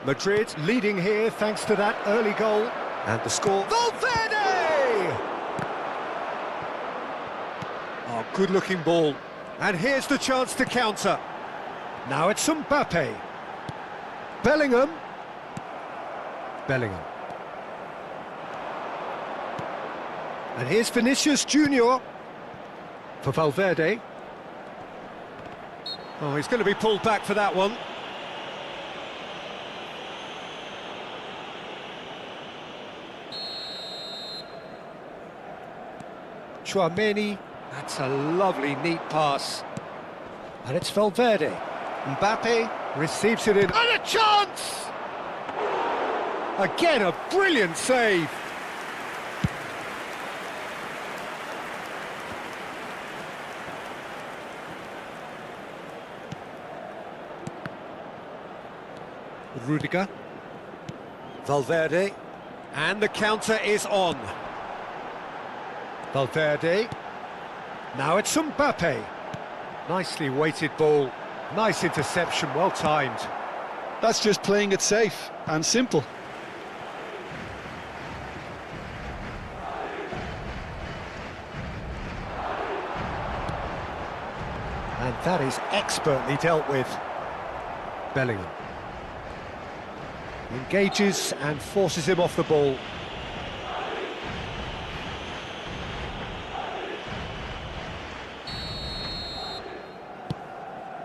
Madrid leading here thanks to that early goal. And the score... Valverde! Oh, good-looking ball. And here's the chance to counter. Now it's Mbappe. Bellingham. Bellingham. And here's Vinicius Junior for Valverde. Oh, he's going to be pulled back for that one. Chouameni, that's a lovely, neat pass. And it's Valverde. Mbappe receives it in, and a chance! Again, a brilliant save. Rudiger. Valverde. And the counter is on. Valverde. Now it's Mbappe. Nicely weighted ball. Nice interception, well timed. That's just playing it safe and simple. And that is expertly dealt with. Bellingham. Engages and forces him off the ball.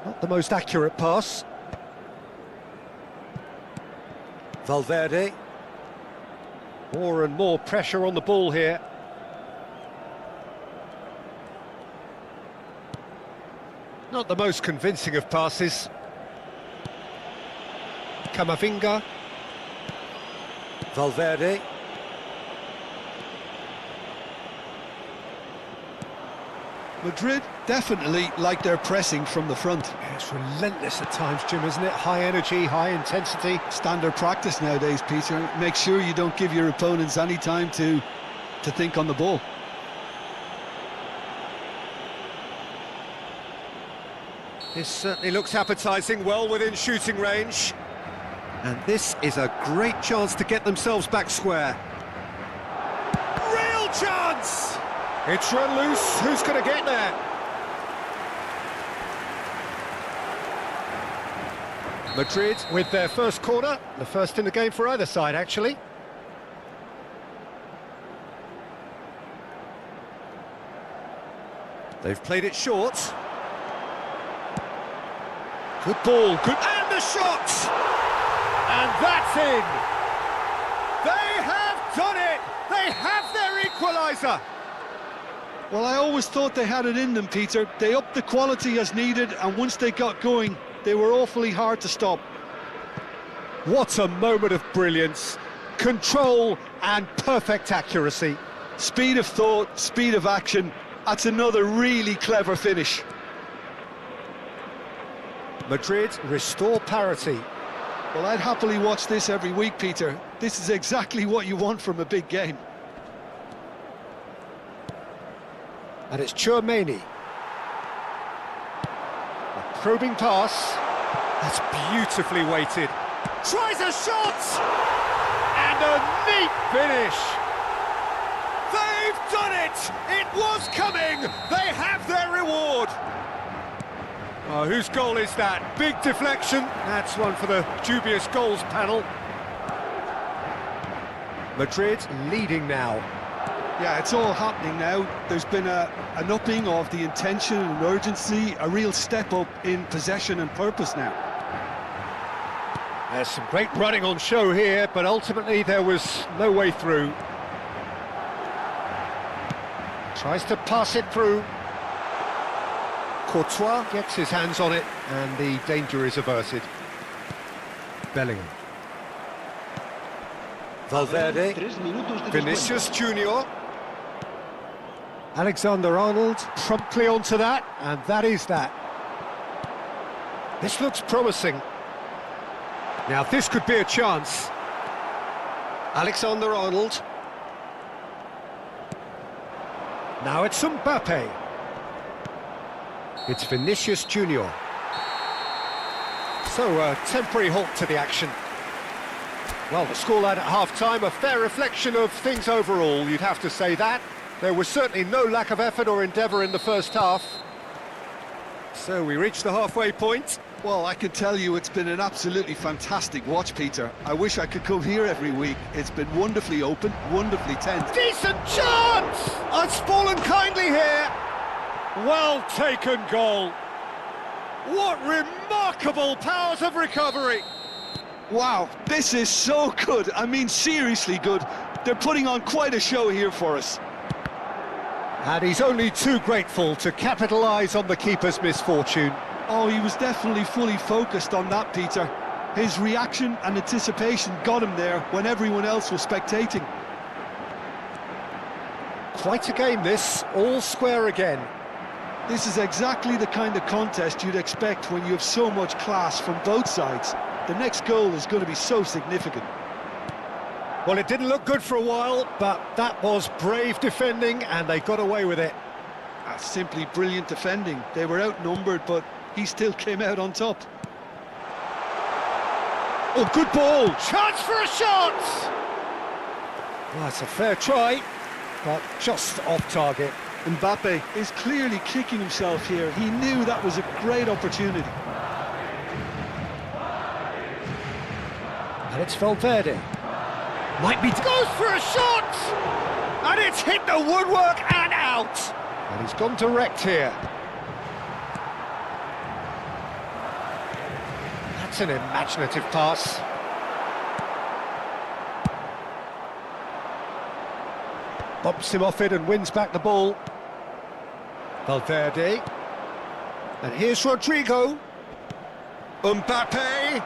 Not the most accurate pass. Valverde. More and more pressure on the ball here. Not the most convincing of passes. Camavinga. Valverde. Madrid definitely like their pressing from the front. Yeah, it's relentless at times, Jim, isn't it? High energy, high intensity. Standard practice nowadays, Peter. Make sure you don't give your opponents any time to think on the ball. This certainly looks appetising, well within shooting range. And this is a great chance to get themselves back square. Real chance! It's run loose, who's going to get there? Madrid with their first corner, the first in the game for either side, actually. They've played it short. Good ball, good... And the shot! And that's in! They have done it! They have their equaliser! Well, I always thought they had it in them, Peter. They upped the quality as needed, and once they got going, they were awfully hard to stop. What a moment of brilliance. Control and perfect accuracy. Speed of thought, speed of action. That's another really clever finish. Madrid restore parity. Well, I'd happily watch this every week, Peter. This is exactly what you want from a big game. And it's Chouameni. A probing pass. That's beautifully weighted. Tries a shot! And a neat finish! They've done it! It was coming! They have their reward! Oh, whose goal is that? Big deflection. That's one for the dubious goals panel. Madrid leading now. Yeah, it's all happening now. There's been an upping of the intention and urgency, a real step up in possession and purpose now. There's some great running on show here, but ultimately there was no way through. Tries to pass it through. Courtois gets his hands on it, and the danger is averted. Bellingham. Valverde. 3 minutos de Vinicius Junior. Alexander-Arnold promptly onto that, and that is that. This looks promising. Now this could be a chance. Alexander-Arnold. Now it's Mbappe. It's Vinicius Junior. So a temporary halt to the action. Well, the scoreline at half-time, a fair reflection of things overall, you'd have to say that. There was certainly no lack of effort or endeavour in the first half. So we reached the halfway point. Well, I can tell you it's been an absolutely fantastic watch, Peter. I wish I could come here every week. It's been wonderfully open, wonderfully tense. Decent chance! It's fallen kindly here. Well taken goal. What remarkable powers of recovery! Wow, this is so good. I mean, seriously good. They're putting on quite a show here for us. And he's only too grateful to capitalise on the keeper's misfortune. Oh, he was definitely fully focused on that, Peter. His reaction and anticipation got him there when everyone else was spectating. Quite a game this, all square again. This is exactly the kind of contest you'd expect when you have so much class from both sides. The next goal is going to be so significant. Well, it didn't look good for a while, but that was brave defending and they got away with it. That's simply brilliant defending. They were outnumbered, but he still came out on top. Oh, good ball! Chance for a shot! Well, it's a fair try, but just off target. Mbappe is clearly kicking himself here. He knew that was a great opportunity. And it's Valverde. Might be... Goes for a shot! And it's hit the woodwork and out! And he's gone direct here. That's an imaginative pass. Bumps him off it and wins back the ball. Valverde. And here's Rodrigo. Mbappe.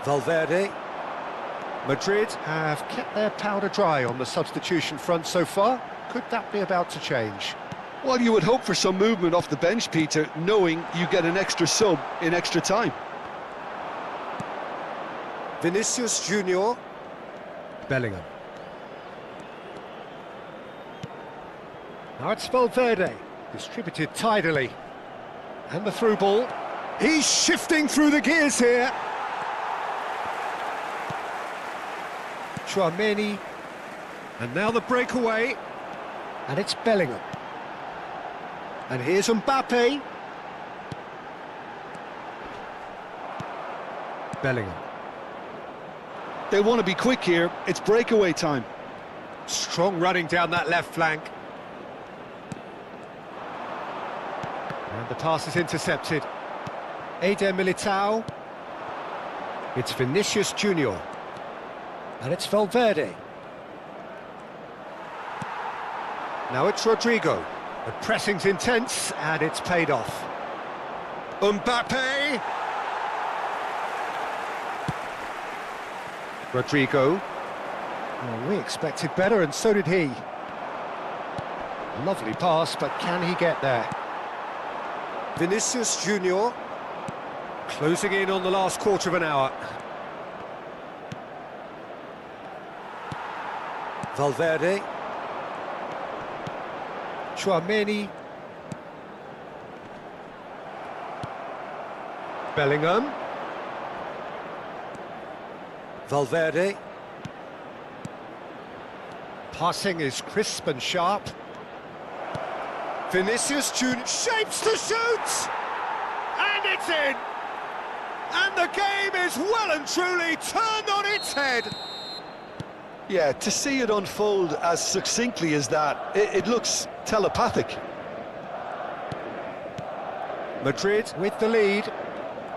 Valverde. Madrid have kept their powder dry on the substitution front so far. Could that be about to change? Well, you would hope for some movement off the bench, Peter, knowing you get an extra sub in extra time. Vinicius Junior. Bellingham. Now it's Valverde, distributed tidily. And the through ball. He's shifting through the gears here. Tchouaméni. And now the breakaway. And it's Bellingham. And here's Mbappe. Bellingham. They want to be quick here. It's breakaway time. Strong running down that left flank. And the pass is intercepted. Eder Militao. It's Vinicius Junior. And it's Valverde. Now it's Rodrigo. The pressing's intense and it's paid off. Mbappe. Rodrigo. Well, we expected better and so did he. Lovely pass, but can he get there? Vinicius Junior. Closing in on the last quarter of an hour. Valverde. Tchouaméni. Bellingham. Valverde. Passing is crisp and sharp. Vinicius Junior shapes to shoot! And it's in! And the game is well and truly turned on its head! Yeah, to see it unfold as succinctly as that, it looks telepathic. Madrid with the lead.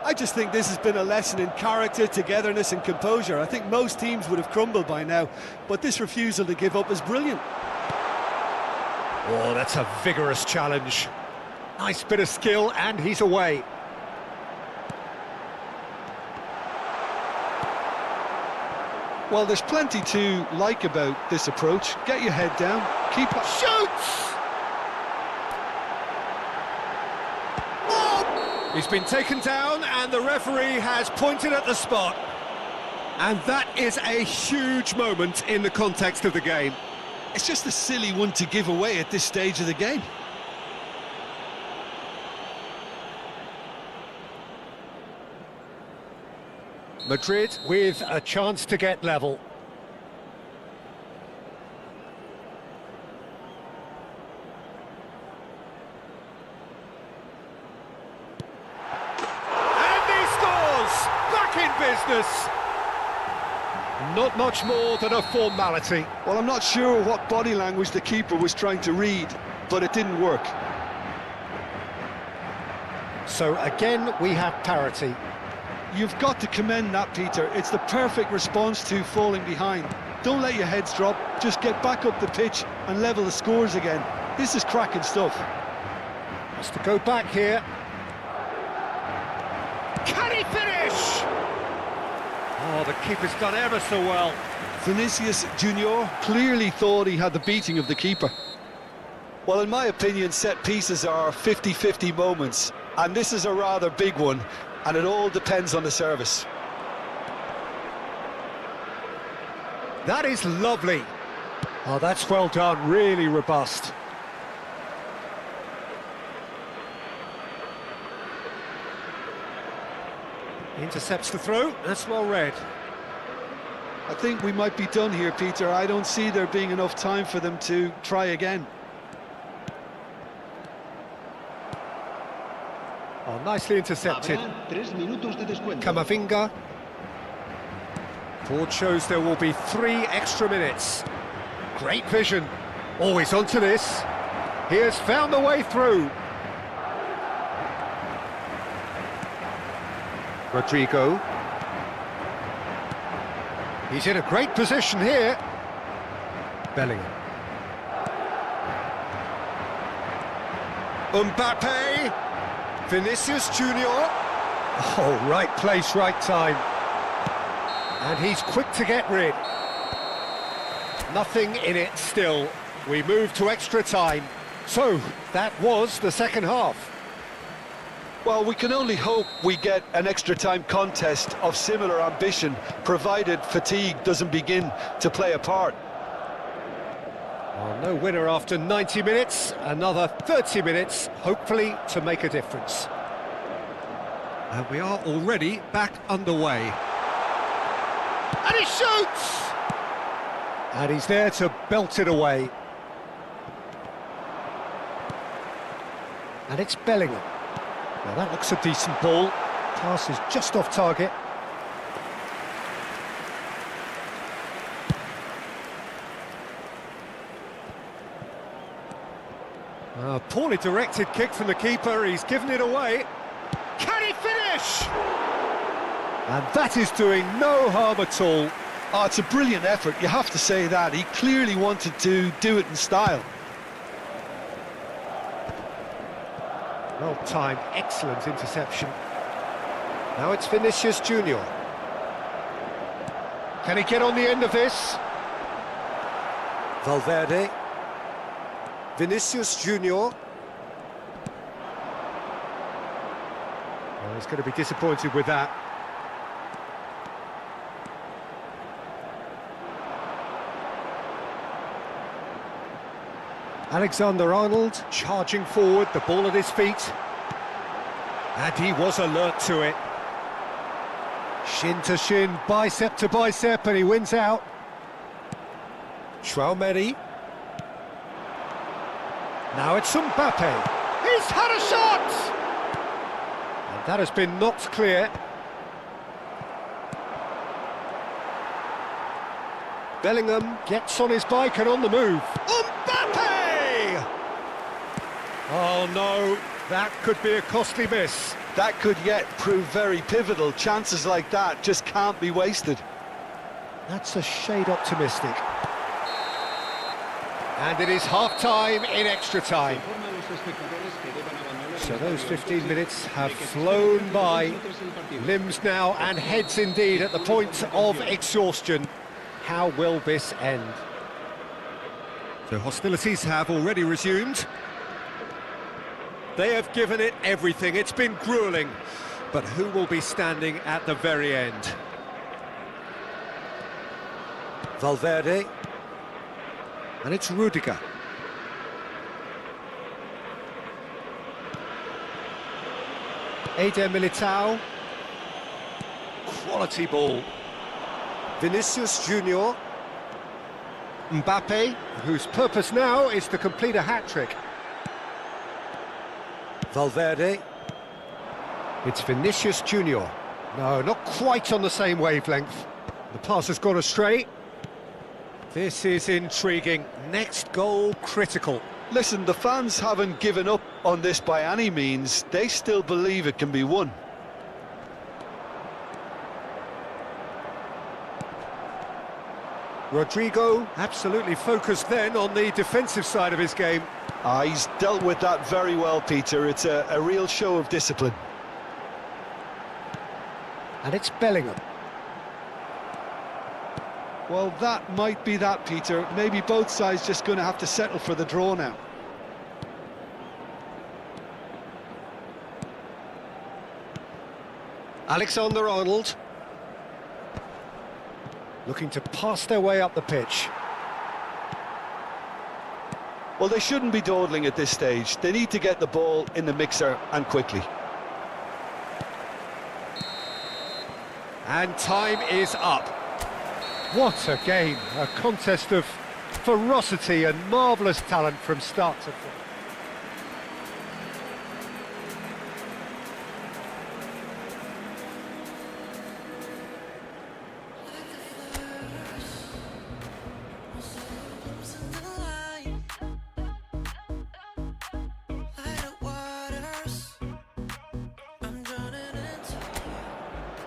I just think this has been a lesson in character, togetherness and composure. I think most teams would have crumbled by now, but this refusal to give up is brilliant. Oh, that's a vigorous challenge. Nice bit of skill, and he's away. Well, there's plenty to like about this approach. Get your head down, keep up. Shoots! Oh! He's been taken down, and the referee has pointed at the spot. And that is a huge moment in the context of the game. It's just a silly one to give away at this stage of the game. Madrid with a chance to get level. And he scores! Back in business! Not much more than a formality. Well, I'm not sure what body language the keeper was trying to read, but it didn't work. So again, we have parity. You've got to commend that, Peter. It's the perfect response to falling behind. Don't let your heads drop, just get back up the pitch and level the scores again. This is cracking stuff. Has to go back here. Can he finish? Oh, the keeper's done ever so well. Vinicius Junior clearly thought he had the beating of the keeper. Well, in my opinion, set pieces are 50-50 moments, and this is a rather big one, and it all depends on the service. That is lovely. Oh, that's well done, really robust. Intercepts the throw, that's well read. I think we might be done here, Peter. I don't see there being enough time for them to try again. Oh, nicely intercepted. Habrá 3 minutos de descuento. Camavinga. Board shows there will be 3 extra minutes. Great vision. Always onto this. He has found the way through. Rodrigo. He's in a great position here. Bellingham. Mbappe. Vinicius Junior. Oh, right place, right time. And he's quick to get rid. Nothing in it still. We move to extra time. So, that was the second half. Well, we can only hope we get an extra time contest of similar ambition, provided fatigue doesn't begin to play a part. Well, no winner after 90 minutes. Another 30 minutes, hopefully, to make a difference. And we are already back underway. And he shoots! And he's there to belt it away. And it's Bellingham. Now that looks a decent ball. Pass is just off target. A poorly directed kick from the keeper. He's given it away. Can he finish? And that is doing no harm at all. Oh, it's a brilliant effort, you have to say that. He clearly wanted to do it in style. Well timed, excellent interception. Now it's Vinicius Junior. Can he get on the end of this? Valverde. Vinicius Junior. Well, he's going to be disappointed with that. Alexander-Arnold charging forward, the ball at his feet. And he was alert to it. Shin to shin, bicep to bicep, and he wins out. Tchouaméni. Now it's Mbappe. He's had a shot! And that has been knocked clear. Bellingham gets on his bike and on the move. Mbappe! Oh no, that could be a costly miss. That could yet prove very pivotal. Chances like that just can't be wasted. That's a shade optimistic. And it is half-time in extra time. So those 15 minutes have flown by. Limbs now and heads indeed at the point of exhaustion. How will this end? So hostilities have already resumed. They have given it everything. It's been gruelling. But who will be standing at the very end? Valverde. And it's Rudiger. Eder Militao. Quality ball. Vinicius Junior. Mbappe, whose purpose now is to complete a hat-trick. Valverde. It's Vinicius Junior. No, not quite on the same wavelength. The pass has gone astray. This is intriguing. Next goal critical. Listen, the fans haven't given up on this by any means. They still believe it can be won. Rodrigo absolutely focused then on the defensive side of his game. He's dealt with that very well, Peter. It's a real show of discipline. And it's Bellingham. Well, that might be that, Peter. Maybe both sides just going to have to settle for the draw now. Alexander-Arnold. Looking to pass their way up the pitch. Well, they shouldn't be dawdling at this stage. They need to get the ball in the mixer and quickly. And time is up. What a game, a contest of ferocity and marvellous talent from start to finish.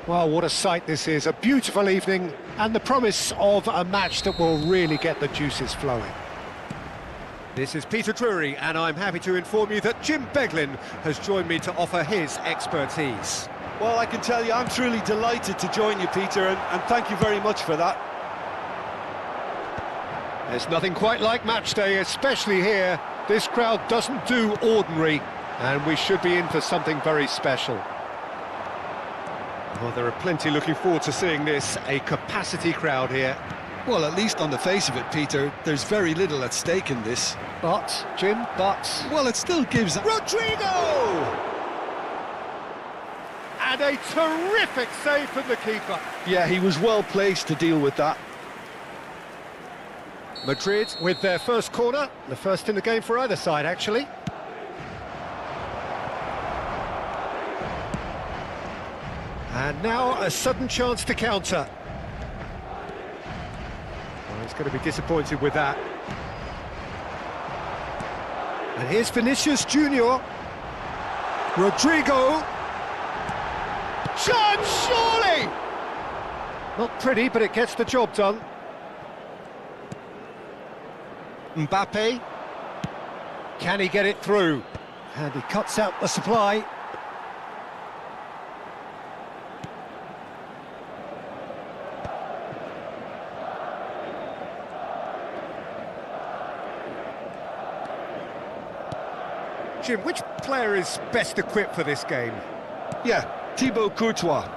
Well, what a sight this is, a beautiful evening and the promise of a match that will really get the juices flowing. This is Peter Drury and I'm happy to inform you that Jim Beglin has joined me to offer his expertise. Well, I can tell you I'm truly delighted to join you, Peter, and thank you very much for that. There's nothing quite like match day, especially here. This crowd doesn't do ordinary and we should be in for something very special. Well, there are plenty looking forward to seeing this, a capacity crowd here. Well, at least on the face of it, Peter, there's very little at stake in this. But, Jim, Well, it still gives... Rodrigo! And a terrific save from the keeper. Yeah, he was well placed to deal with that. Madrid with their first corner, the first in the game for either side, actually. And now a sudden chance to counter. Well, he's going to be disappointed with that. And here's Vinicius Junior. Rodrigo. Chance, surely! Not pretty, but it gets the job done. Mbappe. Can he get it through? And he cuts out the supply. Jim, which player is best equipped for this game? Yeah, Thibaut Courtois.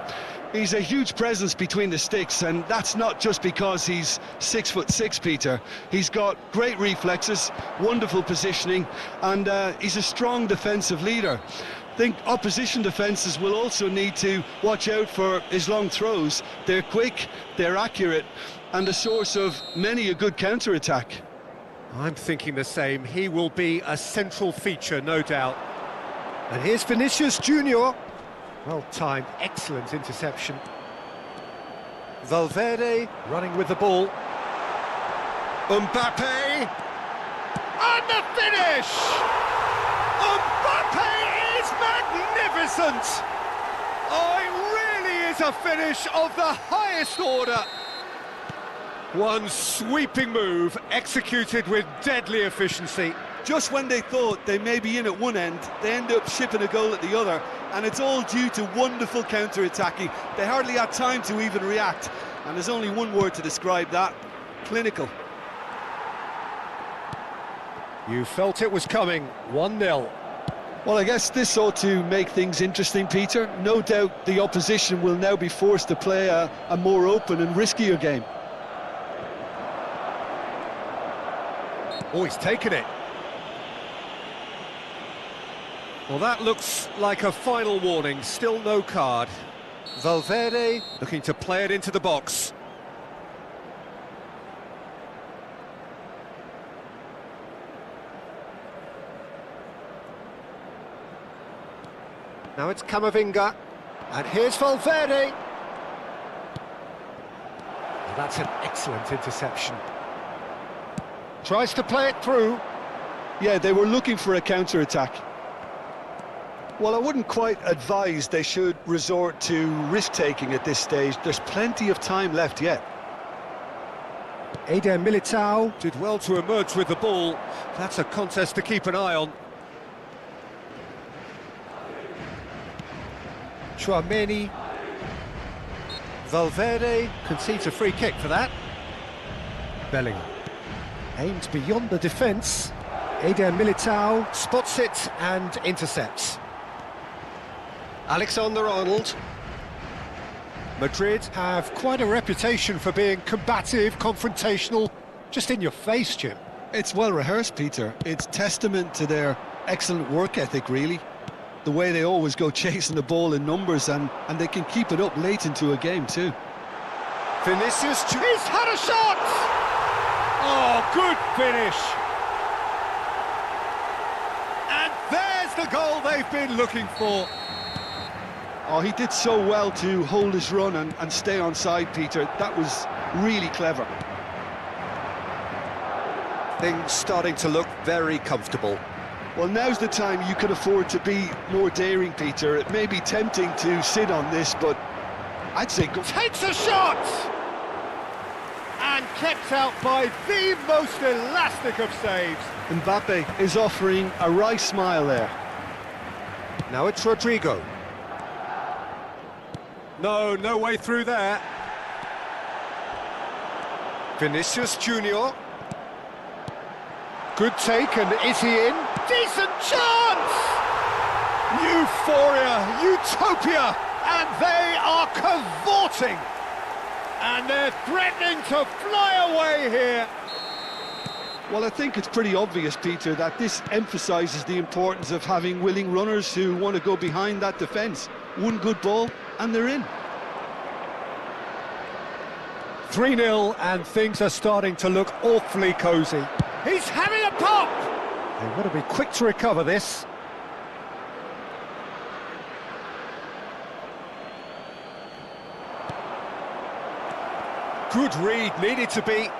He's a huge presence between the sticks, and that's not just because he's 6'6", Peter. He's got great reflexes, wonderful positioning, and he's a strong defensive leader. I think opposition defences will also need to watch out for his long throws. They're quick, they're accurate, and a source of many a good counter-attack. I'm thinking the same. He will be a central feature, no doubt. And here's Vinicius Junior. Well timed, excellent interception. Valverde running with the ball. Mbappe! And the finish! Mbappe is magnificent! Oh, it really is a finish of the highest order. One sweeping move, executed with deadly efficiency. Just when they thought they may be in at one end, they end up shipping a goal at the other, and it's all due to wonderful counter-attacking. They hardly had time to even react, and there's only one word to describe that: clinical. You felt it was coming, 1-0. Well, I guess this ought to make things interesting, Peter. No doubt the opposition will now be forced to play a more open and riskier game. Oh, he's taken it. Well, that looks like a final warning, still no card. Valverde looking to play it into the box. Now it's Camavinga, and here's Valverde. Well, that's an excellent interception. Tries to play it through. Yeah, they were looking for a counter-attack. Well, I wouldn't quite advise they should resort to risk-taking at this stage. There's plenty of time left yet. Eder Militao. Did well to emerge with the ball. That's a contest to keep an eye on. Chouameni. Valverde concedes a free kick for that. Bellingham aims beyond the defence. Eder Militao spots it and intercepts. Alexander-Arnold. Madrid have quite a reputation for being combative, confrontational, just in your face, Jim. It's well rehearsed, Peter. It's testament to their excellent work ethic, really. The way they always go chasing the ball in numbers, and they can keep it up late into a game too. Vinicius, He's had a shot! Oh, good finish! And there's the goal they've been looking for. Oh, he did so well to hold his run and stay on side, Peter. That was really clever. things starting to look very comfortable. Well, now's the time you can afford to be more daring, Peter. It may be tempting to sit on this, but I'd say go. Takes a shot! And kept out by the most elastic of saves. Mbappe is offering a wry smile there. Now it's Rodrigo. No way through there. Vinicius Junior. Good take, and is he in? Decent chance! Euphoria, utopia, and they are cavorting. And they're threatening to fly away here. Well, I think it's pretty obvious, Peter, that this emphasises the importance of having willing runners who want to go behind that defence. One good ball, and they're in. 3-0, and things are starting to look awfully cosy. He's having a pop! They want to be quick to recover this. Good read, needed to be.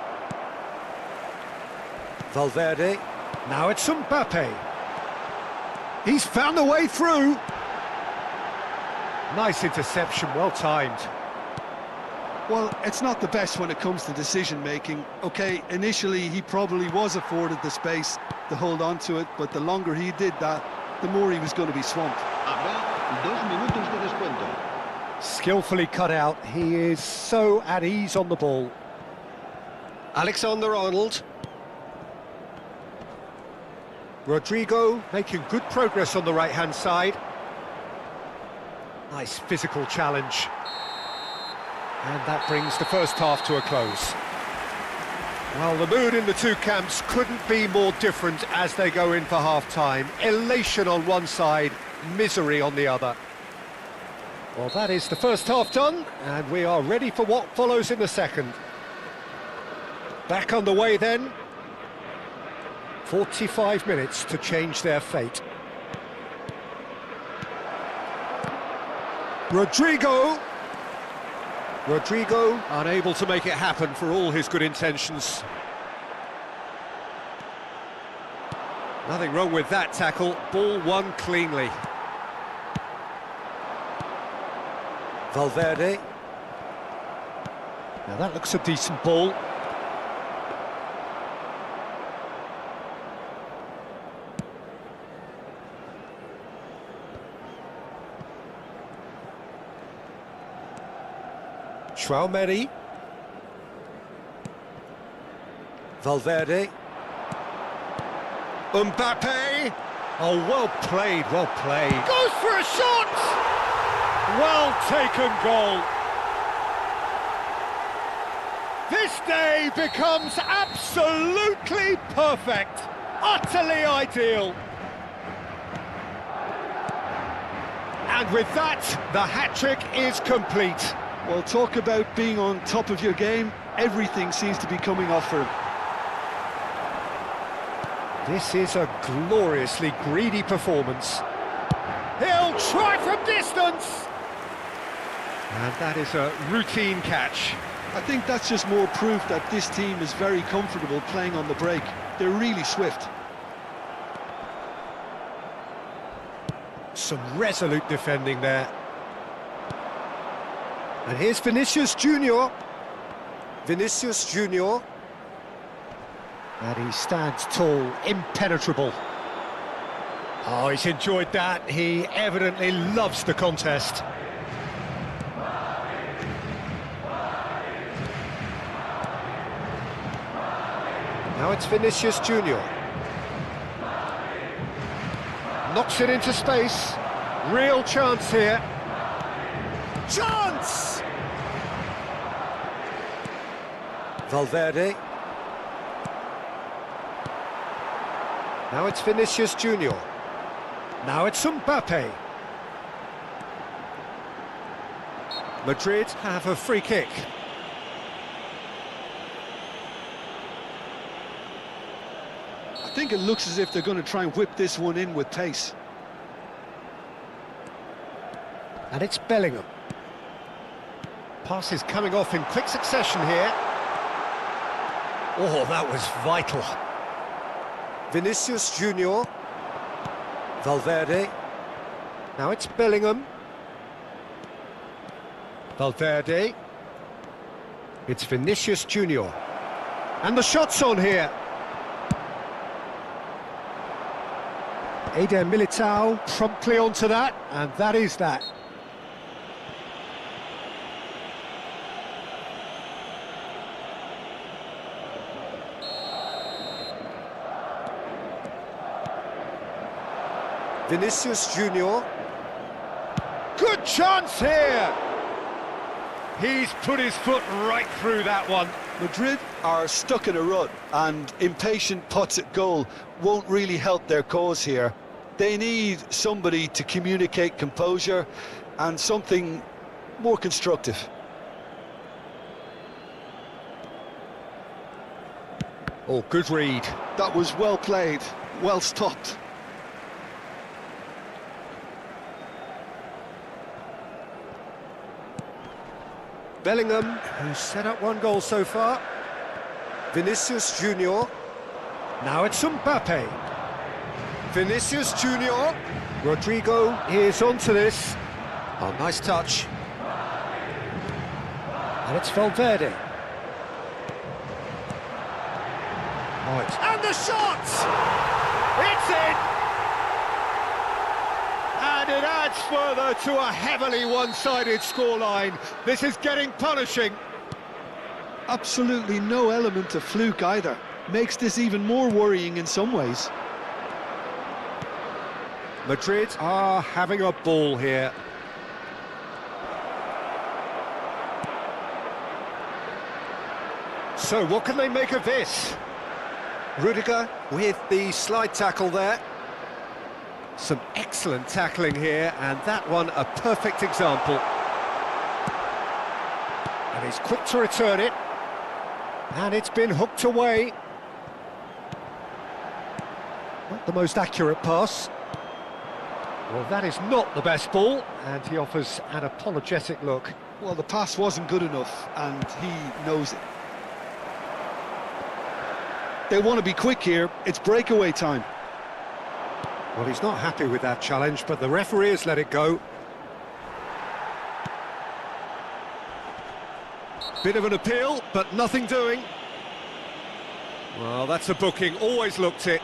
Valverde. Now it's Mbappe. He's found a way through. Nice interception, well timed. Well, it's not the best when it comes to decision-making. OK, initially he probably was afforded the space to hold on to it, but the longer he did that, the more he was going to be swamped. Habrá 2 minutos de descuento. Skillfully cut out. He is so at ease on the ball. Alexander-Arnold. Rodrigo making good progress on the right-hand side. Nice physical challenge. And that brings the first half to a close. Well, the mood in the two camps couldn't be more different as they go in for half-time. Elation on one side, misery on the other. Well, that is the first half done, and we are ready for what follows in the second. Back underway then. 45 minutes to change their fate. Rodrigo Unable to make it happen for all his good intentions. Nothing wrong with that tackle. Ball won cleanly. Valverde. Now that looks a decent ball. Chouameni. Valverde. Mbappe. Oh, well played, well played. Goes for a shot! Well taken goal. This day becomes absolutely perfect. Utterly ideal. And with that, the hat-trick is complete. Well, talk about being on top of your game. Everything seems to be coming off for him. This is a gloriously greedy performance. He'll try from distance. And that is a routine catch. I think that's just more proof that this team is very comfortable playing on the break. They're really swift. some resolute defending there. And here's Vinicius Junior. Vinicius Junior. And he stands tall, impenetrable. Oh, he's enjoyed that. He evidently loves the contest. Now it's Vinicius Junior. Knocks it into space. Real chance here. Chance! Valverde. Now it's Vinicius Junior. Now it's Mbappe. Madrid have a free kick. I think it looks as if they're going to try and whip this one in with pace. And it's Bellingham. Passes coming off in quick succession here. Oh, that was vital. Vinicius Junior. Valverde. Now it's Bellingham. Valverde. It's Vinicius Junior. And the shot's on here. Eder Militao promptly onto that, and that is that. Vinicius Junior. Good chance here! He's put his foot right through that one. Madrid are stuck in a rut, and impatient putts at goal won't really help their cause here. They need somebody to communicate composure and something more constructive. Oh, good read. That was well played, well stopped. Bellingham, who's set up one goal so far. Vinicius Junior. Now it's Mbappe. Vinicius Junior. Rodrigo is onto this. Oh, nice touch. And it's Valverde. Right. And the shot! It's in! And it adds further to a heavily one-sided scoreline. This is getting punishing. Absolutely no element of fluke either. Makes this even more worrying in some ways. Madrid are having a ball here. So what can they make of this? Rudiger with the slide tackle there. Some excellent tackling here, and that one a perfect example. And he's quick to return it. And it's been hooked away. Not the most accurate pass. Well, that is not the best ball, and he offers an apologetic look. Well, the pass wasn't good enough, and he knows it. They want to be quick here. It's breakaway time. Well, he's not happy with that challenge, but the referee has let it go. Bit of an appeal, but nothing doing. Well, that's a booking, always looked it.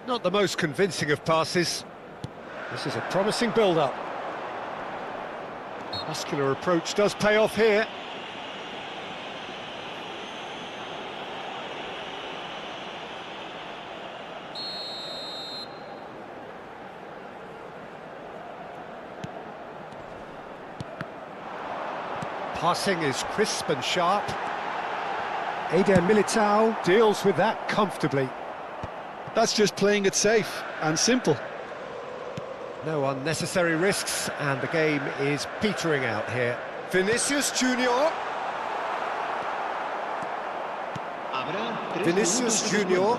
Not the most convincing of passes. This is a promising build-up. The muscular approach does pay off here. Passing is crisp and sharp. Eder Militao deals with that comfortably. That's just playing it safe and simple. No unnecessary risks, and the game is petering out here. Vinicius Junior. Vinicius Junior.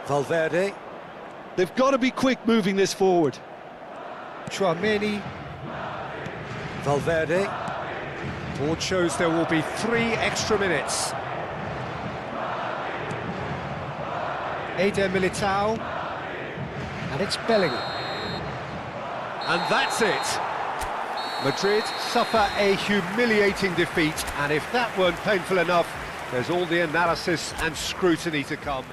Valverde. They've got to be quick moving this forward. Tchouameni. Valverde. Board shows there will be 3 extra minutes. Militao. And it's Bellingham. And that's it. Madrid suffer a humiliating defeat, and if that weren't painful enough, there's all the analysis and scrutiny to come.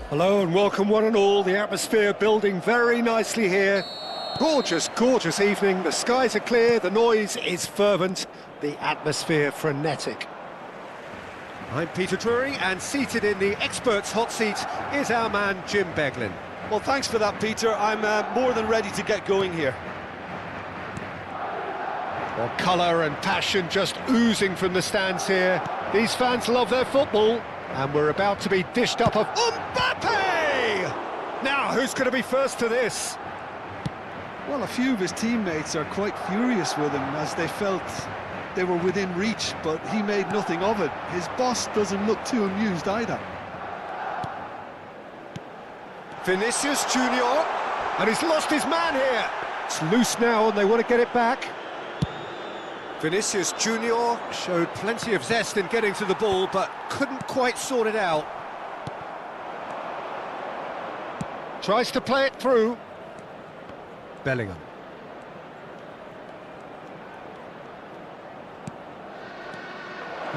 Hello and welcome one and all, the atmosphere building very nicely here. Gorgeous, gorgeous evening, the skies are clear, the noise is fervent, the atmosphere frenetic. I'm Peter Drury, and seated in the experts' hot seat is our man Jim Beglin. Well, thanks for that, Peter. I'm more than ready to get going here. Well, colour and passion just oozing from the stands here. These fans love their football, and we're about to be dished up of Mbappe! Now, who's going to be first to this? Well, a few of his teammates are quite furious with him as they felt they were within reach, but he made nothing of it. His boss doesn't look too amused either. Vinicius Junior, and he's lost his man here. It's loose now and they want to get it back. Vinicius Junior showed plenty of zest in getting to the ball, but couldn't quite sort it out. Tries to play it through. Bellingham.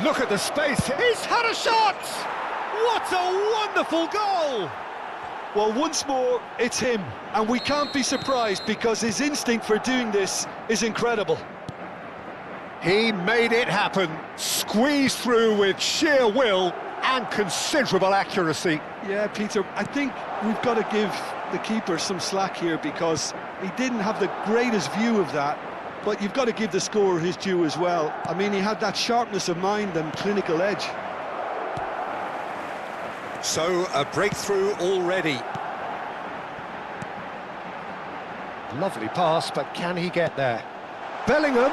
Look at the space, he's had a shot! What a wonderful goal! Well, once more, it's him, and we can't be surprised because his instinct for doing this is incredible. He made it happen, squeezed through with sheer will and considerable accuracy. Yeah, Peter, I think we've got to give the keeper some slack here because he didn't have the greatest view of that, but you've got to give the scorer his due as well. I mean, he had that sharpness of mind and clinical edge. So, a breakthrough already. Lovely pass, but can he get there? Bellingham,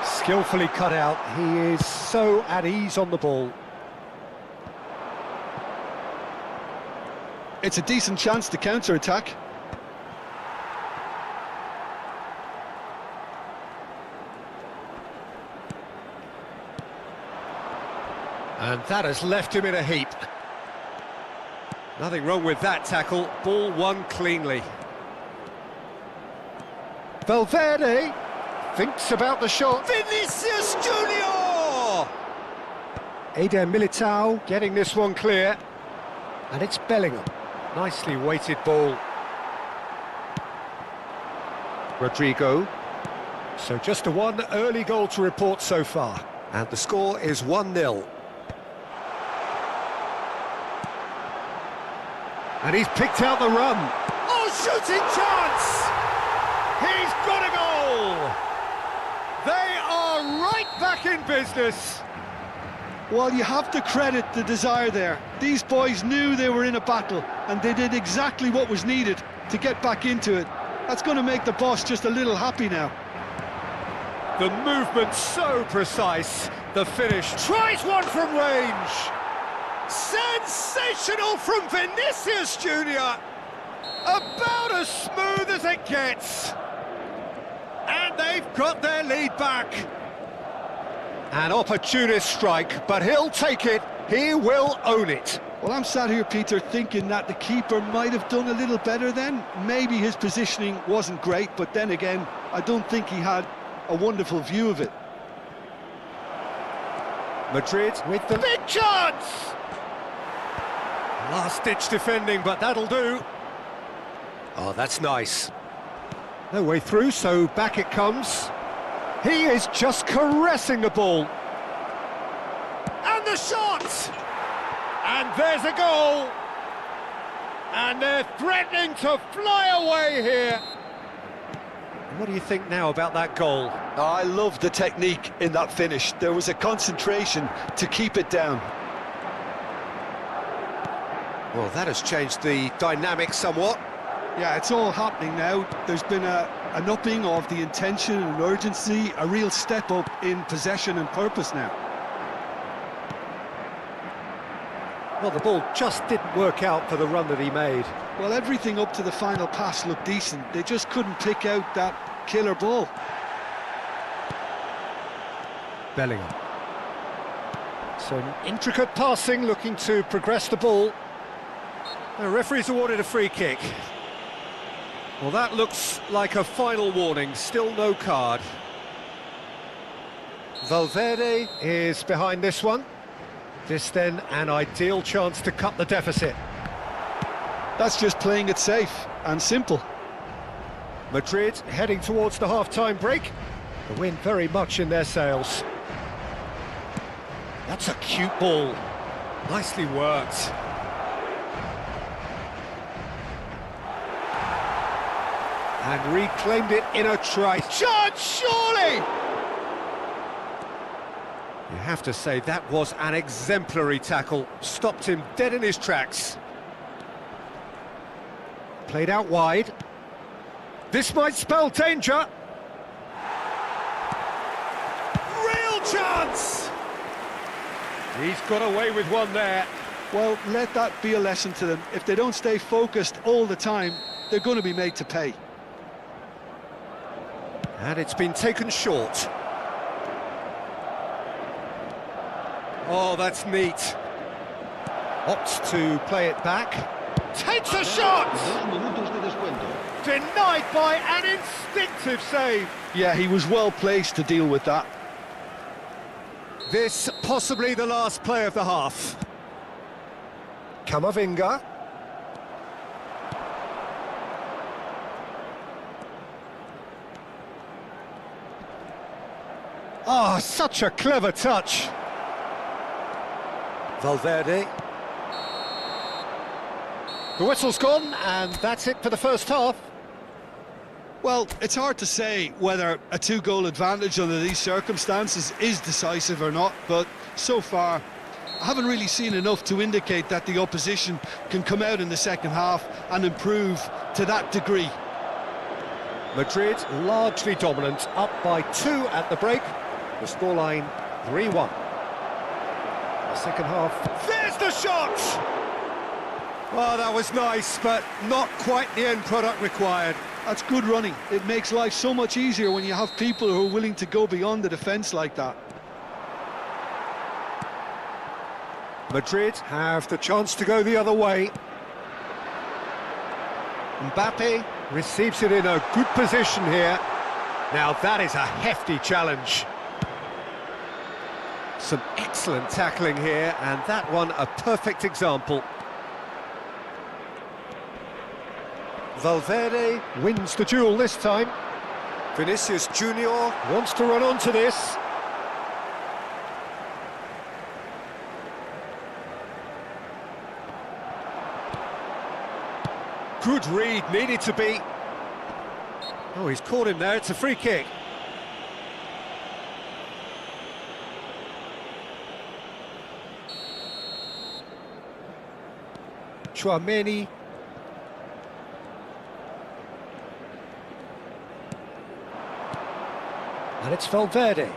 skillfully cut out. He is so at ease on the ball. It's a decent chance to counter-attack. And that has left him in a heap. Nothing wrong with that tackle. Ball won cleanly. Valverde thinks about the shot. Vinicius Junior! Militao getting this one clear. And it's Bellingham. Nicely weighted ball. Rodrigo. So just a one early goal to report so far. And the score is 1-0. And he's picked out the run. Oh, shooting chance! He's got a goal! They are right back in business. Well, you have to credit the desire there. These boys knew they were in a battle, and they did exactly what was needed to get back into it. That's going to make the boss just a little happy now. The movement so precise. The finish. Tries one from range. Sensational from Vinicius Junior. About as smooth as it gets. And they've got their lead back. An opportunist strike, but he'll take it. He will own it. Well, I'm sat here, Peter, thinking that the keeper might have done a little better then. Maybe his positioning wasn't great, but then again, I don't think he had a wonderful view of it. Madrid with the big chance! Last-ditch defending, but that'll do. Oh, that's nice. No way through, so back it comes. He is just caressing the ball. And the shot! And there's a goal! And they're threatening to fly away here. What do you think now about that goal? I love the technique in that finish. There was a concentration to keep it down. Well, that has changed the dynamic somewhat. Yeah, it's all happening now. There's been an upping of the intention and urgency, a real step up in possession and purpose now. Well, the ball just didn't work out for the run that he made. Well, everything up to the final pass looked decent. They just couldn't pick out that killer ball. Bellingham. Some intricate passing, looking to progress the ball. The referee's awarded a free kick. Well, that looks like a final warning, still no card. Valverde is behind this one. This then an ideal chance to cut the deficit. That's just playing it safe and simple. Madrid heading towards the half-time break. The wind very much in their sails. That's a cute ball. Nicely worked. And reclaimed it in a try. Shot, surely! You have to say that was an exemplary tackle. Stopped him dead in his tracks. Played out wide. This might spell danger. Real chance! He's got away with one there. Well, let that be a lesson to them. If they don't stay focused all the time, they're going to be made to pay. And it's been taken short. Oh, that's neat. Opts to play it back. Takes a shot! 2 minutos de descuento. Denied by an instinctive save. Yeah, he was well placed to deal with that. This possibly the last play of the half. Camavinga. Oh, such a clever touch. Valverde. The whistle's gone, and that's it for the first half. Well, it's hard to say whether a 2-goal advantage under these circumstances is decisive or not, but so far I haven't really seen enough to indicate that the opposition can come out in the second half and improve to that degree. Madrid largely dominant, up by 2 at the break. The scoreline 3-1. The second half. There's the shot! Oh, that was nice, but not quite the end product required. That's good running. It makes life so much easier when you have people who are willing to go beyond the defence like that. Madrid have the chance to go the other way. Mbappe receives it in a good position here. Now that is a hefty challenge. Some excellent tackling here, and that one a perfect example. Valverde wins the duel this time. Vinicius Junior wants to run onto this. Good read, needed to be. Oh, he's caught him there, it's a free kick. Tchouaméni. And it's Valverde.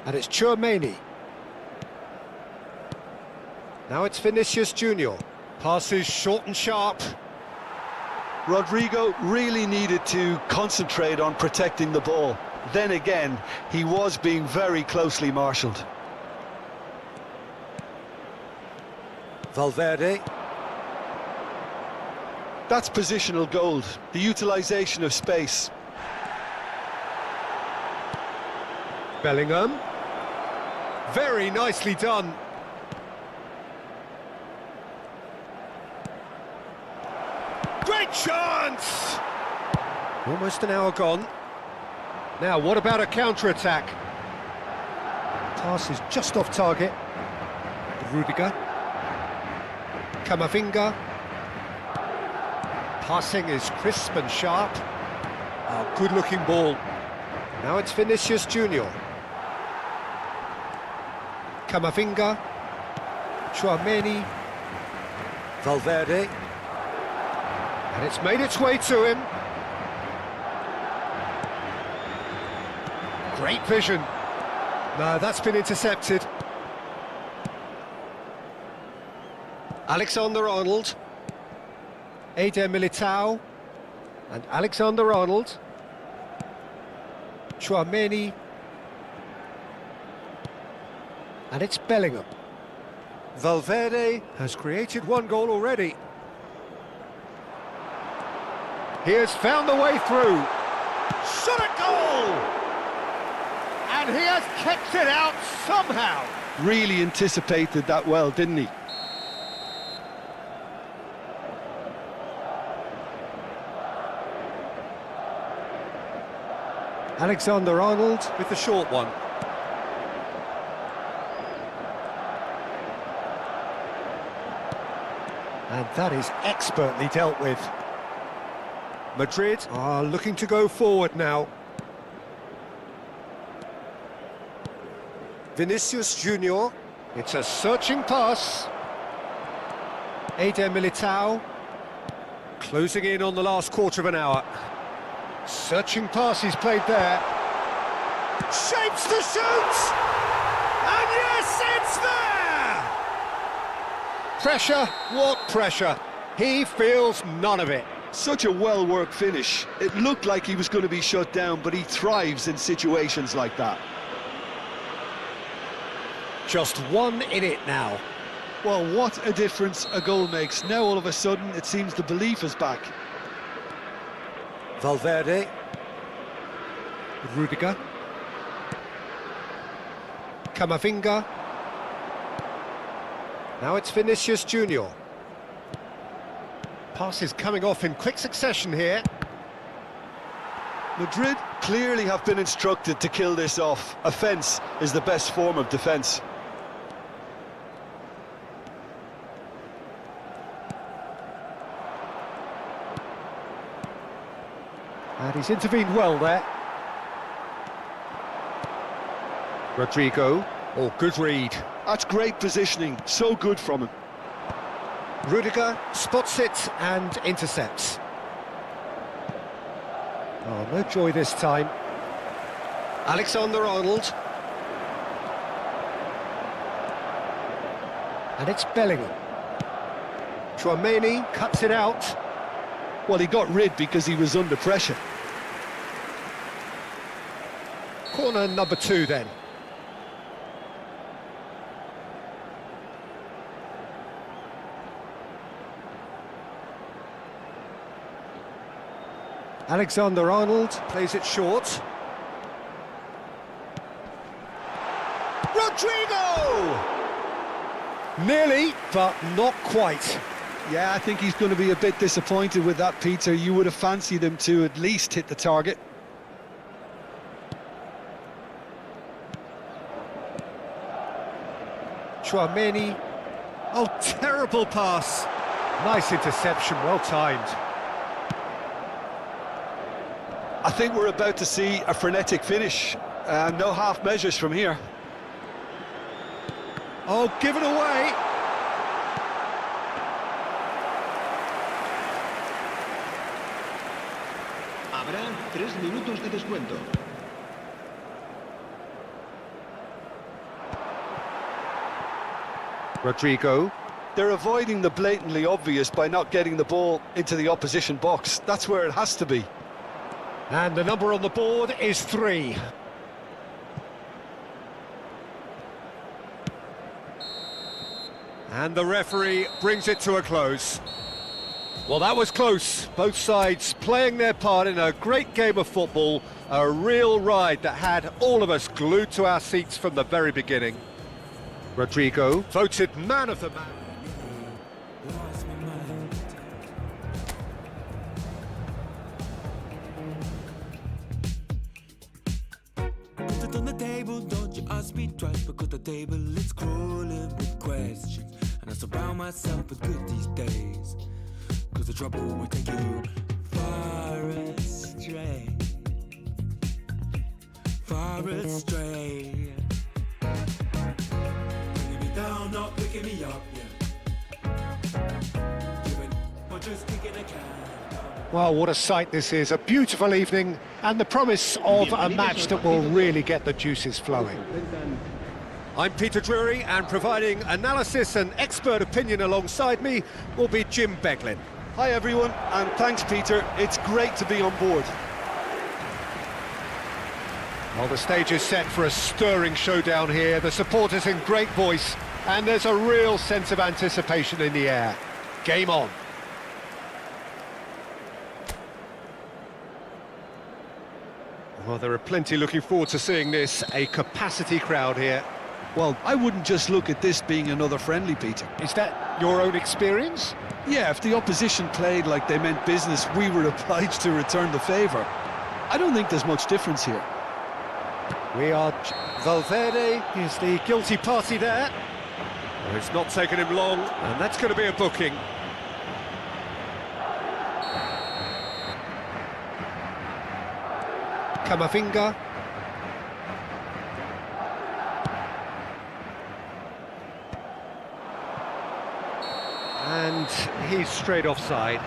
And it's Tchouaméni. Now it's Vinicius Junior. Passes short and sharp. Rodrigo really needed to concentrate on protecting the ball. Then again, he was being very closely marshalled. Valverde. That's positional gold, the utilisation of space. Bellingham. Very nicely done. Great chance! Almost an hour gone. Now, what about a counter-attack? Pass is just off target. Rudiger. Camavinga. Passing is crisp and sharp. Oh, good-looking ball. Now it's Vinicius Junior. Camavinga. Tchouaméni. Valverde. And it's made its way to him. Great vision. No, that's been intercepted. Alexander-Arnold. Eder Militao. And Alexander-Arnold. Chouameni. And it's Bellingham. Valverde has created one goal already. He has found the way through. Shot a goal! And he has kept it out somehow. Really anticipated that well, didn't he? Alexander-Arnold with the short one. And that is expertly dealt with. Madrid are looking to go forward now. Vinicius Junior. It's a searching pass. Eder Militao. Closing in on the last quarter of an hour. Searching pass he's played there. Shapes to shoot! And yes, it's there! Pressure, what pressure? He feels none of it. Such a well-worked finish. It looked like he was going to be shut down, but he thrives in situations like that. Just one in it now. Well, what a difference a goal makes. Now all of a sudden it seems the belief is back. Valverde. Rudiger. Camavinga. Now it's Vinicius Junior. Passes coming off in quick succession here. Madrid clearly have been instructed to kill this off. Offence is the best form of defence. And he's intervened well there. Rodrigo. Oh, good read. That's great positioning, so good from him. Rudiger spots it and intercepts. Oh, no joy this time. Alexander-Arnold. And it's Bellingham. Chouameni cuts it out. Well, he got rid because he was under pressure. Corner number 2 then. Alexander-Arnold plays it short. Rodrigo! Nearly, but not quite. Yeah, I think he's going to be a bit disappointed with that, Peter. You would have fancied him to at least hit the target. Chouameni. Oh, terrible pass. Nice interception, well timed. I think we're about to see a frenetic finish. No half measures from here. Oh, given away. Habrá 3 minutos de descuento. Rodrigo. They're avoiding the blatantly obvious by not getting the ball into the opposition box. That's where it has to be. And the number on the board is 3. And the referee brings it to a close. Well, that was close. Both sides playing their part in a great game of football. A real ride that had all of us glued to our seats from the very beginning. Rodrigo, voted man of the match. Put it on the table, don't you ask me twice, because the table is crawling with questions, and I surround myself with good these days, because the trouble will take you far astray, far astray. Bringing me down, not picking me up, yeah. Giving, or just kicking a can. Well, what a sight this is. A beautiful evening and the promise of a match that will really get the juices flowing. I'm Peter Drury, and providing analysis and expert opinion alongside me will be Jim Beglin. Hi everyone, and thanks Peter, it's great to be on board. Well, the stage is set for a stirring showdown here, the supporters in great voice, and there's a real sense of anticipation in the air. Game on. Well, there are plenty looking forward to seeing this, a capacity crowd here. Well, I wouldn't just look at this being another friendly, Peter. Is that your own experience? Yeah, if the opposition played like they meant business, we were obliged to return the favour. I don't think there's much difference here. We are... Valverde is the guilty party there. Well, it's not taken him long, and that's going to be a booking. Camavinga. And he's straight offside.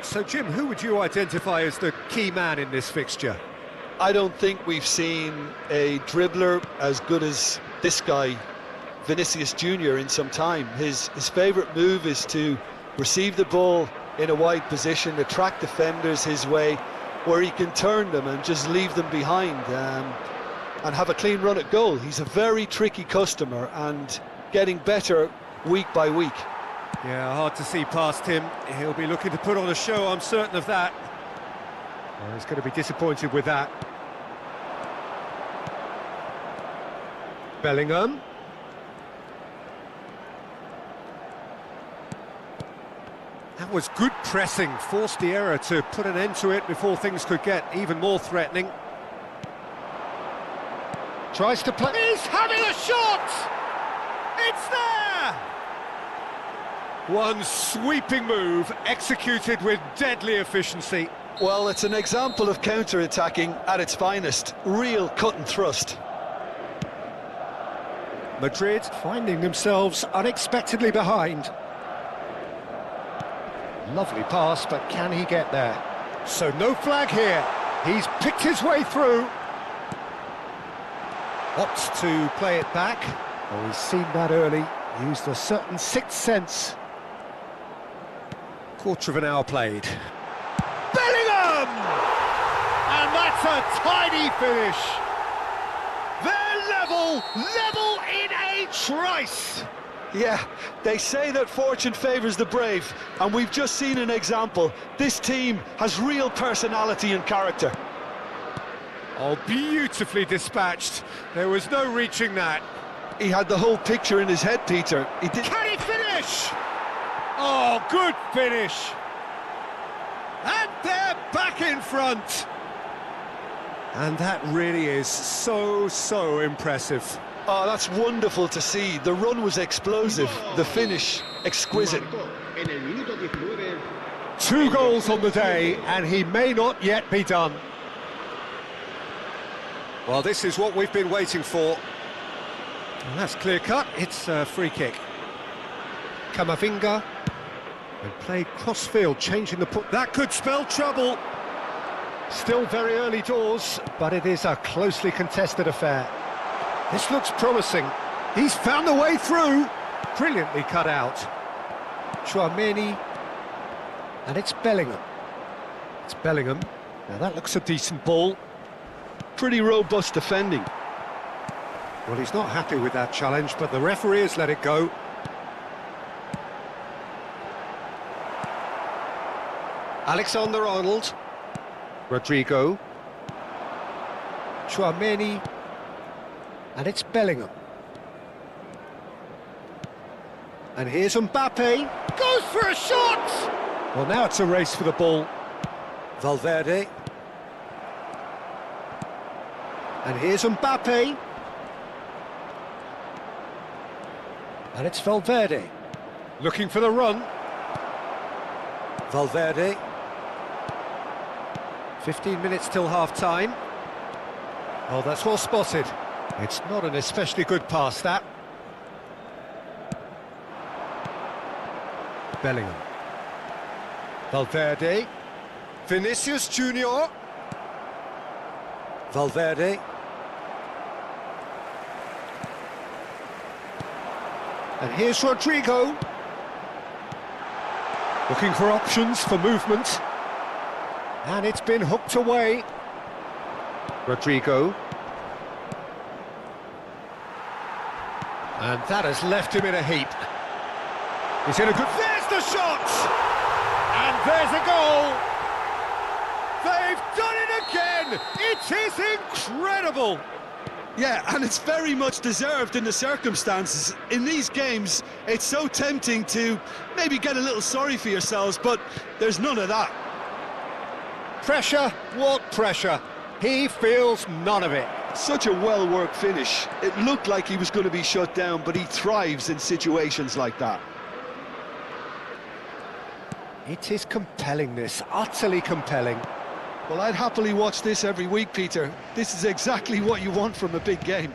So, Jim, who would you identify as the key man in this fixture? I don't think we've seen a dribbler as good as this guy, Vinicius Junior, in some time. His favourite move is to receive the ball in a wide position, attract defenders his way, where he can turn them and just leave them behind and have a clean run at goal. He's a very tricky customer and getting better week by week. Yeah, hard to see past him. He'll be looking to put on a show, I'm certain of that. Well, he's going to be disappointed with that. Bellingham. That was good pressing, forced the error to put an end to it before things could get even more threatening. Tries to play... He's having a shot! It's there! One sweeping move, executed with deadly efficiency. Well, it's an example of counter-attacking at its finest. Real cut and thrust. Madrid finding themselves unexpectedly behind. Lovely pass, but can he get there? So no flag here. He's picked his way through. Opts to play it back. Oh, he's seen that early. Used a certain sixth sense. Quarter of an hour played. Bellingham! And that's a tidy finish. They're level in a trice. Yeah, they say that fortune favours the brave, and we've just seen an example. This team has real personality and character. Oh, beautifully dispatched. There was no reaching that. He had the whole picture in his head, Peter. He did. Can he finish? Oh, good finish. And they're back in front. And that really is so impressive. Oh, that's wonderful to see. The run was explosive, the finish exquisite. 2 goals on the day, and he may not yet be done. Well, this is what we've been waiting for. And that's clear cut. It's a free kick. Camavinga. And played cross-field, changing the put. That could spell trouble. Still very early doors, but it is a closely contested affair. This looks promising. He's found the way through. Brilliantly cut out. Tchouameni. And it's Bellingham. It's Bellingham. Now that looks a decent ball. Pretty robust defending. Well, he's not happy with that challenge, but the referee has let it go. Alexander-Arnold. Rodrigo. Tchouaméni. And it's Bellingham. And here's Mbappe. Goes for a shot! Well, now it's a race for the ball. Valverde. And here's Mbappe. And it's Valverde. Looking for the run. Valverde. 15 minutes till half-time. Oh, that's well spotted. It's not an especially good pass, that. Bellingham. Valverde. Vinicius Junior. Valverde. And here's Rodrigo. Looking for options for movement. And it's been hooked away. Rodrigo. And that has left him in a heap. He's in a good... There's the shot! And there's a goal! They've done it again! It is incredible! Yeah, and it's very much deserved in the circumstances. In these games, it's so tempting to maybe get a little sorry for yourselves, but there's none of that. Pressure? What pressure? He feels none of it. Such a well-worked finish. It looked like he was going to be shut down, but he thrives in situations like that. It is compelling, this, utterly compelling. Well, I'd happily watch this every week, Peter. This is exactly what you want from a big game.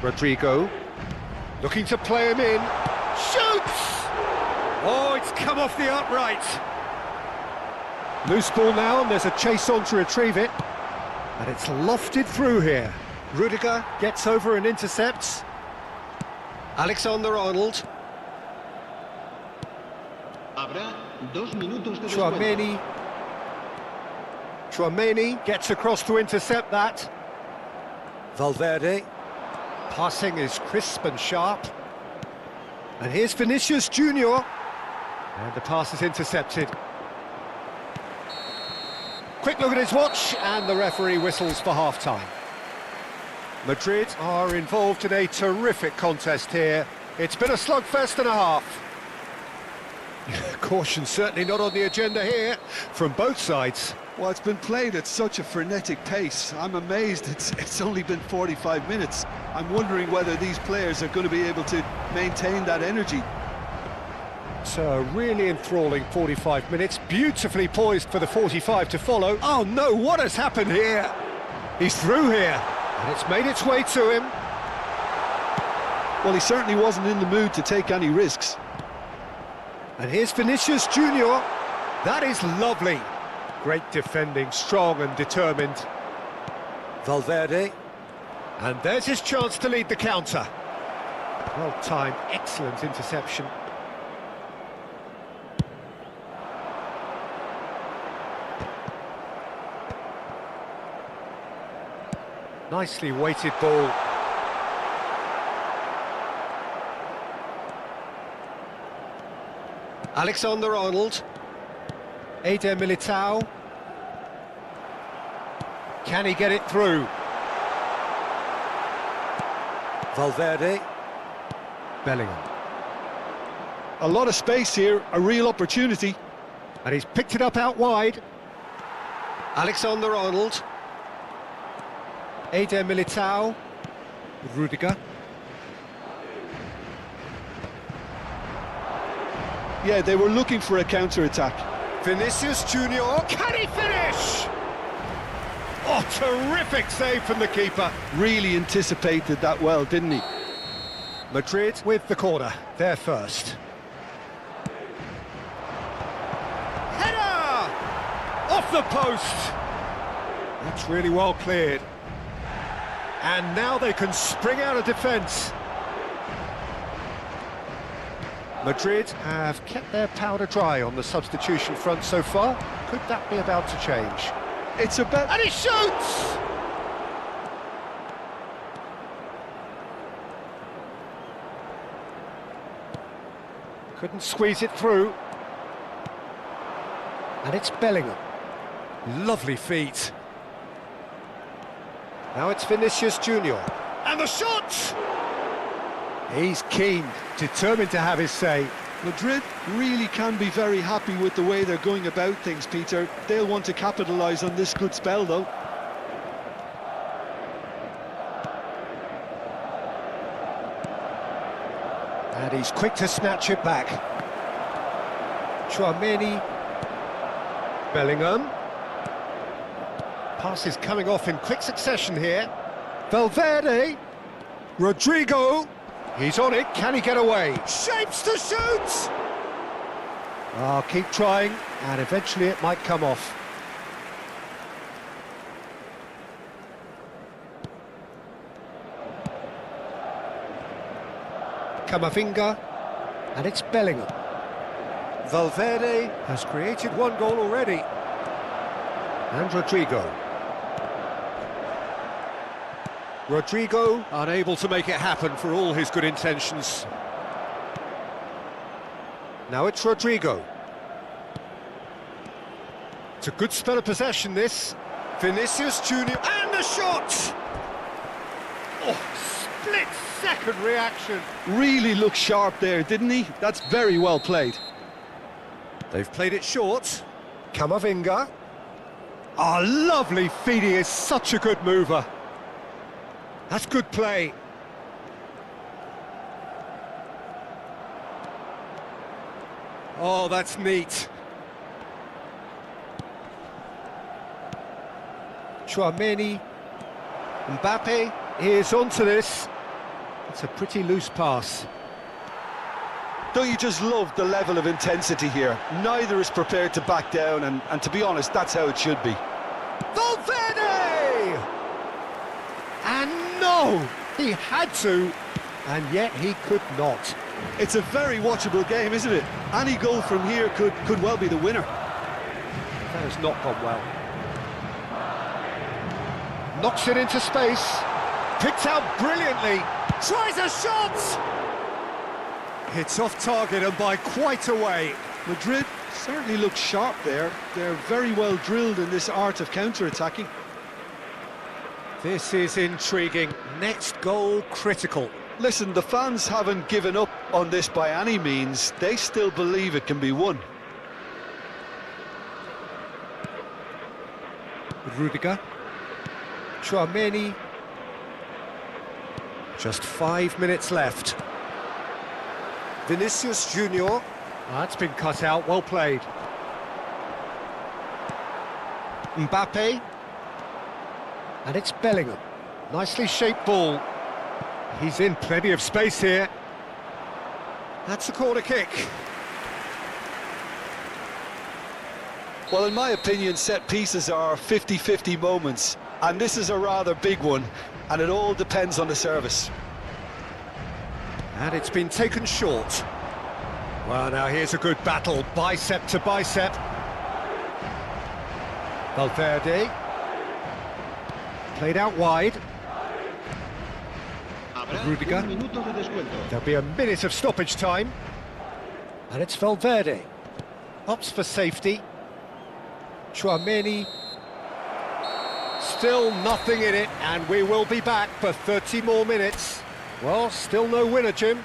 Rodrigo, looking to play him in. Shoots! Oh, it's come off the upright. Loose ball now, and there's a chase on to retrieve it. And it's lofted through here. Rudiger gets over and intercepts. Alexander-Arnold. Habrá 2 minutos de descuento. Tchouaméni. Tchouaméni gets across to intercept that. Valverde. Passing is crisp and sharp. And here's Vinicius Junior. And the pass is intercepted. Quick look at his watch, and the referee whistles for half-time. Madrid are involved in a terrific contest here. It's been a slugfest and a half. Caution certainly not on the agenda here from both sides. Well, it's been played at such a frenetic pace. I'm amazed it's only been 45 minutes. I'm wondering whether these players are going to be able to maintain that energy. So a really enthralling 45 minutes, beautifully poised for the 45 to follow. Oh no, what has happened here? He's through here, and it's made its way to him. Well, he certainly wasn't in the mood to take any risks. And here's Vinicius Junior. That is lovely. Great defending, strong and determined. Valverde. And there's his chance to lead the counter. Well-timed, excellent interception. Nicely weighted ball. Alexander-Arnold. Eder Militao. Can he get it through? Valverde. Bellingham. A lot of space here, a real opportunity. And he's picked it up out wide. Alexander-Arnold. Eder Militao. Rudiger. Yeah, they were looking for a counter-attack. Vinicius Junior. Can he finish? Oh, terrific save from the keeper. Really anticipated that well, didn't he? Madrid with the corner, they're first. Header! Off the post! That's really well cleared. And now they can spring out of defence. Madrid have kept their powder dry on the substitution front so far. Could that be about to change? It's about... And he shoots! Couldn't squeeze it through. And it's Bellingham. Lovely feet. Now it's Vinicius Junior. And the shot! He's keen, determined to have his say. Madrid really can be very happy with the way they're going about things, Peter. They'll want to capitalise on this good spell, though. And he's quick to snatch it back. Tchouaméni. Bellingham. Pass is coming off in quick succession here. Valverde. Rodrigo. He's on it. Can he get away? Shapes to shoot! Oh, keep trying, and eventually it might come off. Camavinga, and it's Bellingham. Valverde has created one goal already. And Rodrigo. Rodrigo Unable to make it happen for all his good intentions. Now it's Rodrigo. It's a good spell of possession, this. Vinicius Junior, and the shot! Oh, split-second reaction. Really looked sharp there, didn't he? That's very well played. They've played it short. Camavinga. Oh, lovely feed, he is such a good mover. That's good play. Oh, that's neat. Tchouaméni. Mbappe is onto this. It's a pretty loose pass. Don't you just love the level of intensity here? Neither is prepared to back down, and to be honest, that's how it should be. Valverde! And no! He had to, and yet he could not. It's a very watchable game, isn't it? Any goal from here could well be the winner. That has not gone well. Knocks it into space. Picked out brilliantly. Tries a shot! It's off target and by quite a way. Madrid certainly look sharp there. They're very well drilled in this art of counter-attacking. This is intriguing. Next goal critical. Listen, the fans haven't given up on this by any means. They still believe it can be won. Rudiger. Tchouaméni. Just 5 minutes left. Vinicius Junior. That's been cut out, well played. Mbappe. And it's Bellingham. Nicely shaped ball. He's in plenty of space here. That's a corner kick. Well, in my opinion, set pieces are 50-50 moments, and this is a rather big one, and it all depends on the service. And it's been taken short. Well, now here's a good battle, bicep to bicep. Valverde. Played out wide. Rudiger. There'll be a minute of stoppage time. And it's Valverde. Opts for safety. Tchouaméni. Still nothing in it, and we will be back for 30 more minutes. Well, still no winner, Jim.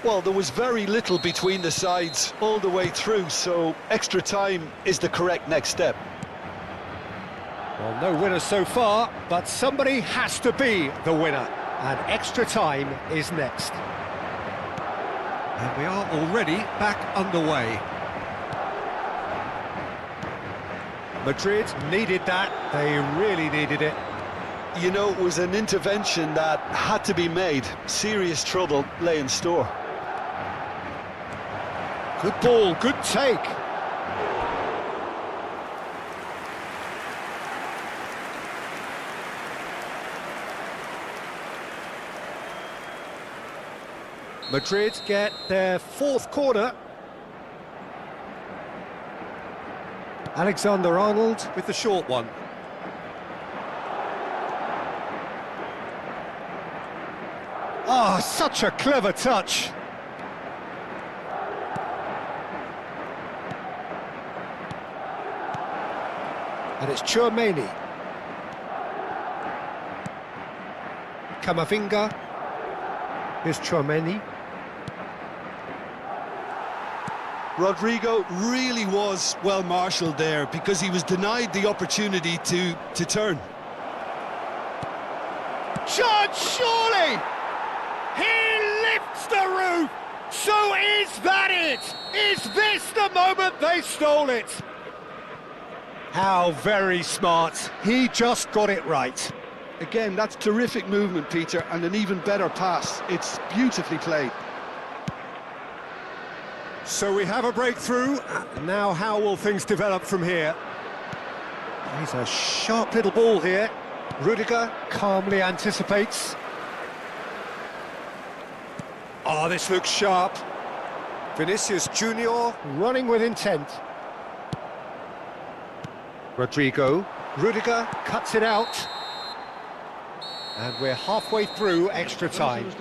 Well, there was very little between the sides all the way through, so extra time is the correct next step. Well, no winner so far, but somebody has to be the winner, and extra time is next. And we are already back underway. Madrid needed that, they really needed it. You know, it was an intervention that had to be made. Serious trouble lay in store. Good ball, good take. Madrid get their fourth corner. Alexander-Arnold with the short one. Ah, such a clever touch. And it's Tchouaméni. Camavinga. Here's Tchouaméni. Rodrigo really was well marshalled there because he was denied the opportunity to turn. Chance, surely! He lifts the roof! So is that it? Is this the moment they stole it? How very smart. He just got it right. Again, that's terrific movement, Peter, and an even better pass. It's beautifully played. So we have a breakthrough. Now how will things develop from here? He's a sharp little ball here. Rudiger calmly anticipates. Oh, this looks sharp. Vinicius Junior running with intent. Rodrigo. Rudiger cuts it out. And we're halfway through extra time.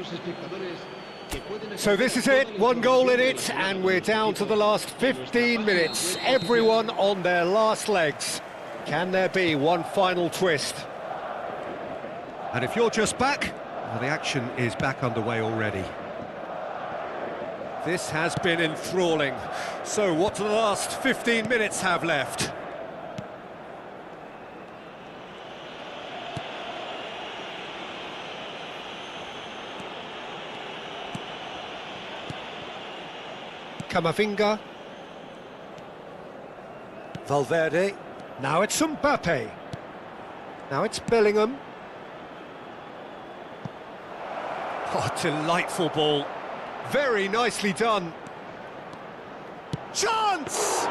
So this is it, one goal in it, and we're down to the last 15 minutes. Everyone on their last legs. Can there be one final twist? And if you're just back, well, the action is back underway already. This has been enthralling. So what do the last 15 minutes have left? Camavinga. Valverde. Now it's Mbappe. Now it's Bellingham. Oh, delightful ball. Very nicely done. Chance!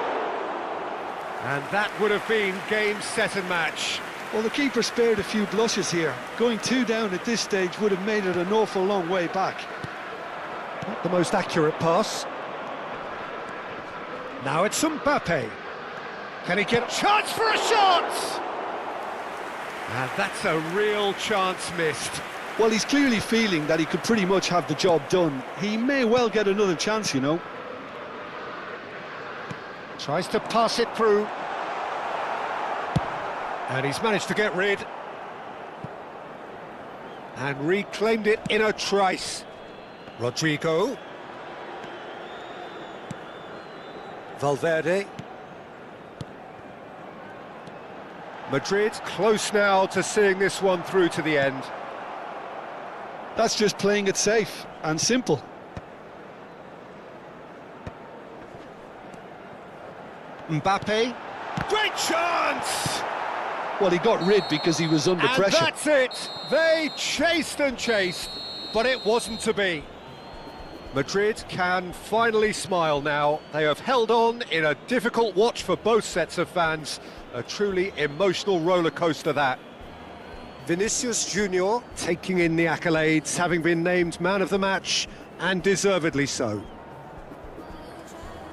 And that would have been game, set and match. Well, the keeper spared a few blushes here. Going 2 down at this stage would have made it an awful long way back. Not the most accurate pass. Now it's Mbappe. Can he get a chance for a shot? And that's a real chance missed. Well, he's clearly feeling that he could pretty much have the job done. He may well get another chance, you know. Tries to pass it through. And he's managed to get rid. And reclaimed it in a trice. Rodrigo. Valverde. Madrid close now to seeing this one through to the end. That's just playing it safe and simple. Mbappe. Great chance! Well, he got rid because he was under pressure. And that's it! They chased and chased, but it wasn't to be. Madrid can finally smile now. They have held on in a difficult watch for both sets of fans. A truly emotional roller coaster, that. Vinicius Junior taking in the accolades, having been named man of the match, and deservedly so.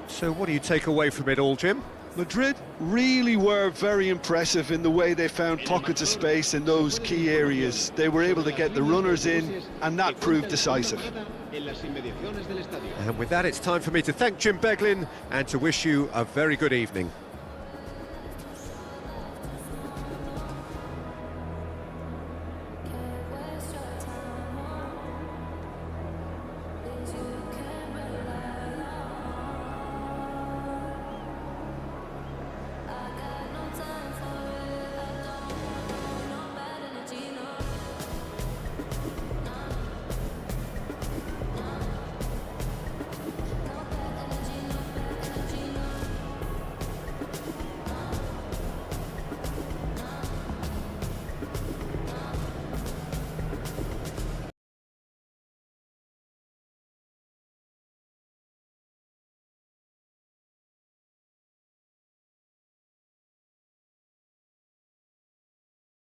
So what do you take away from it all, Jim? Madrid really were very impressive in the way they found pockets of space in those key areas. They were able to get the runners in, and that proved decisive. And with that, it's time for me to thank Jim Beglin and to wish you a very good evening.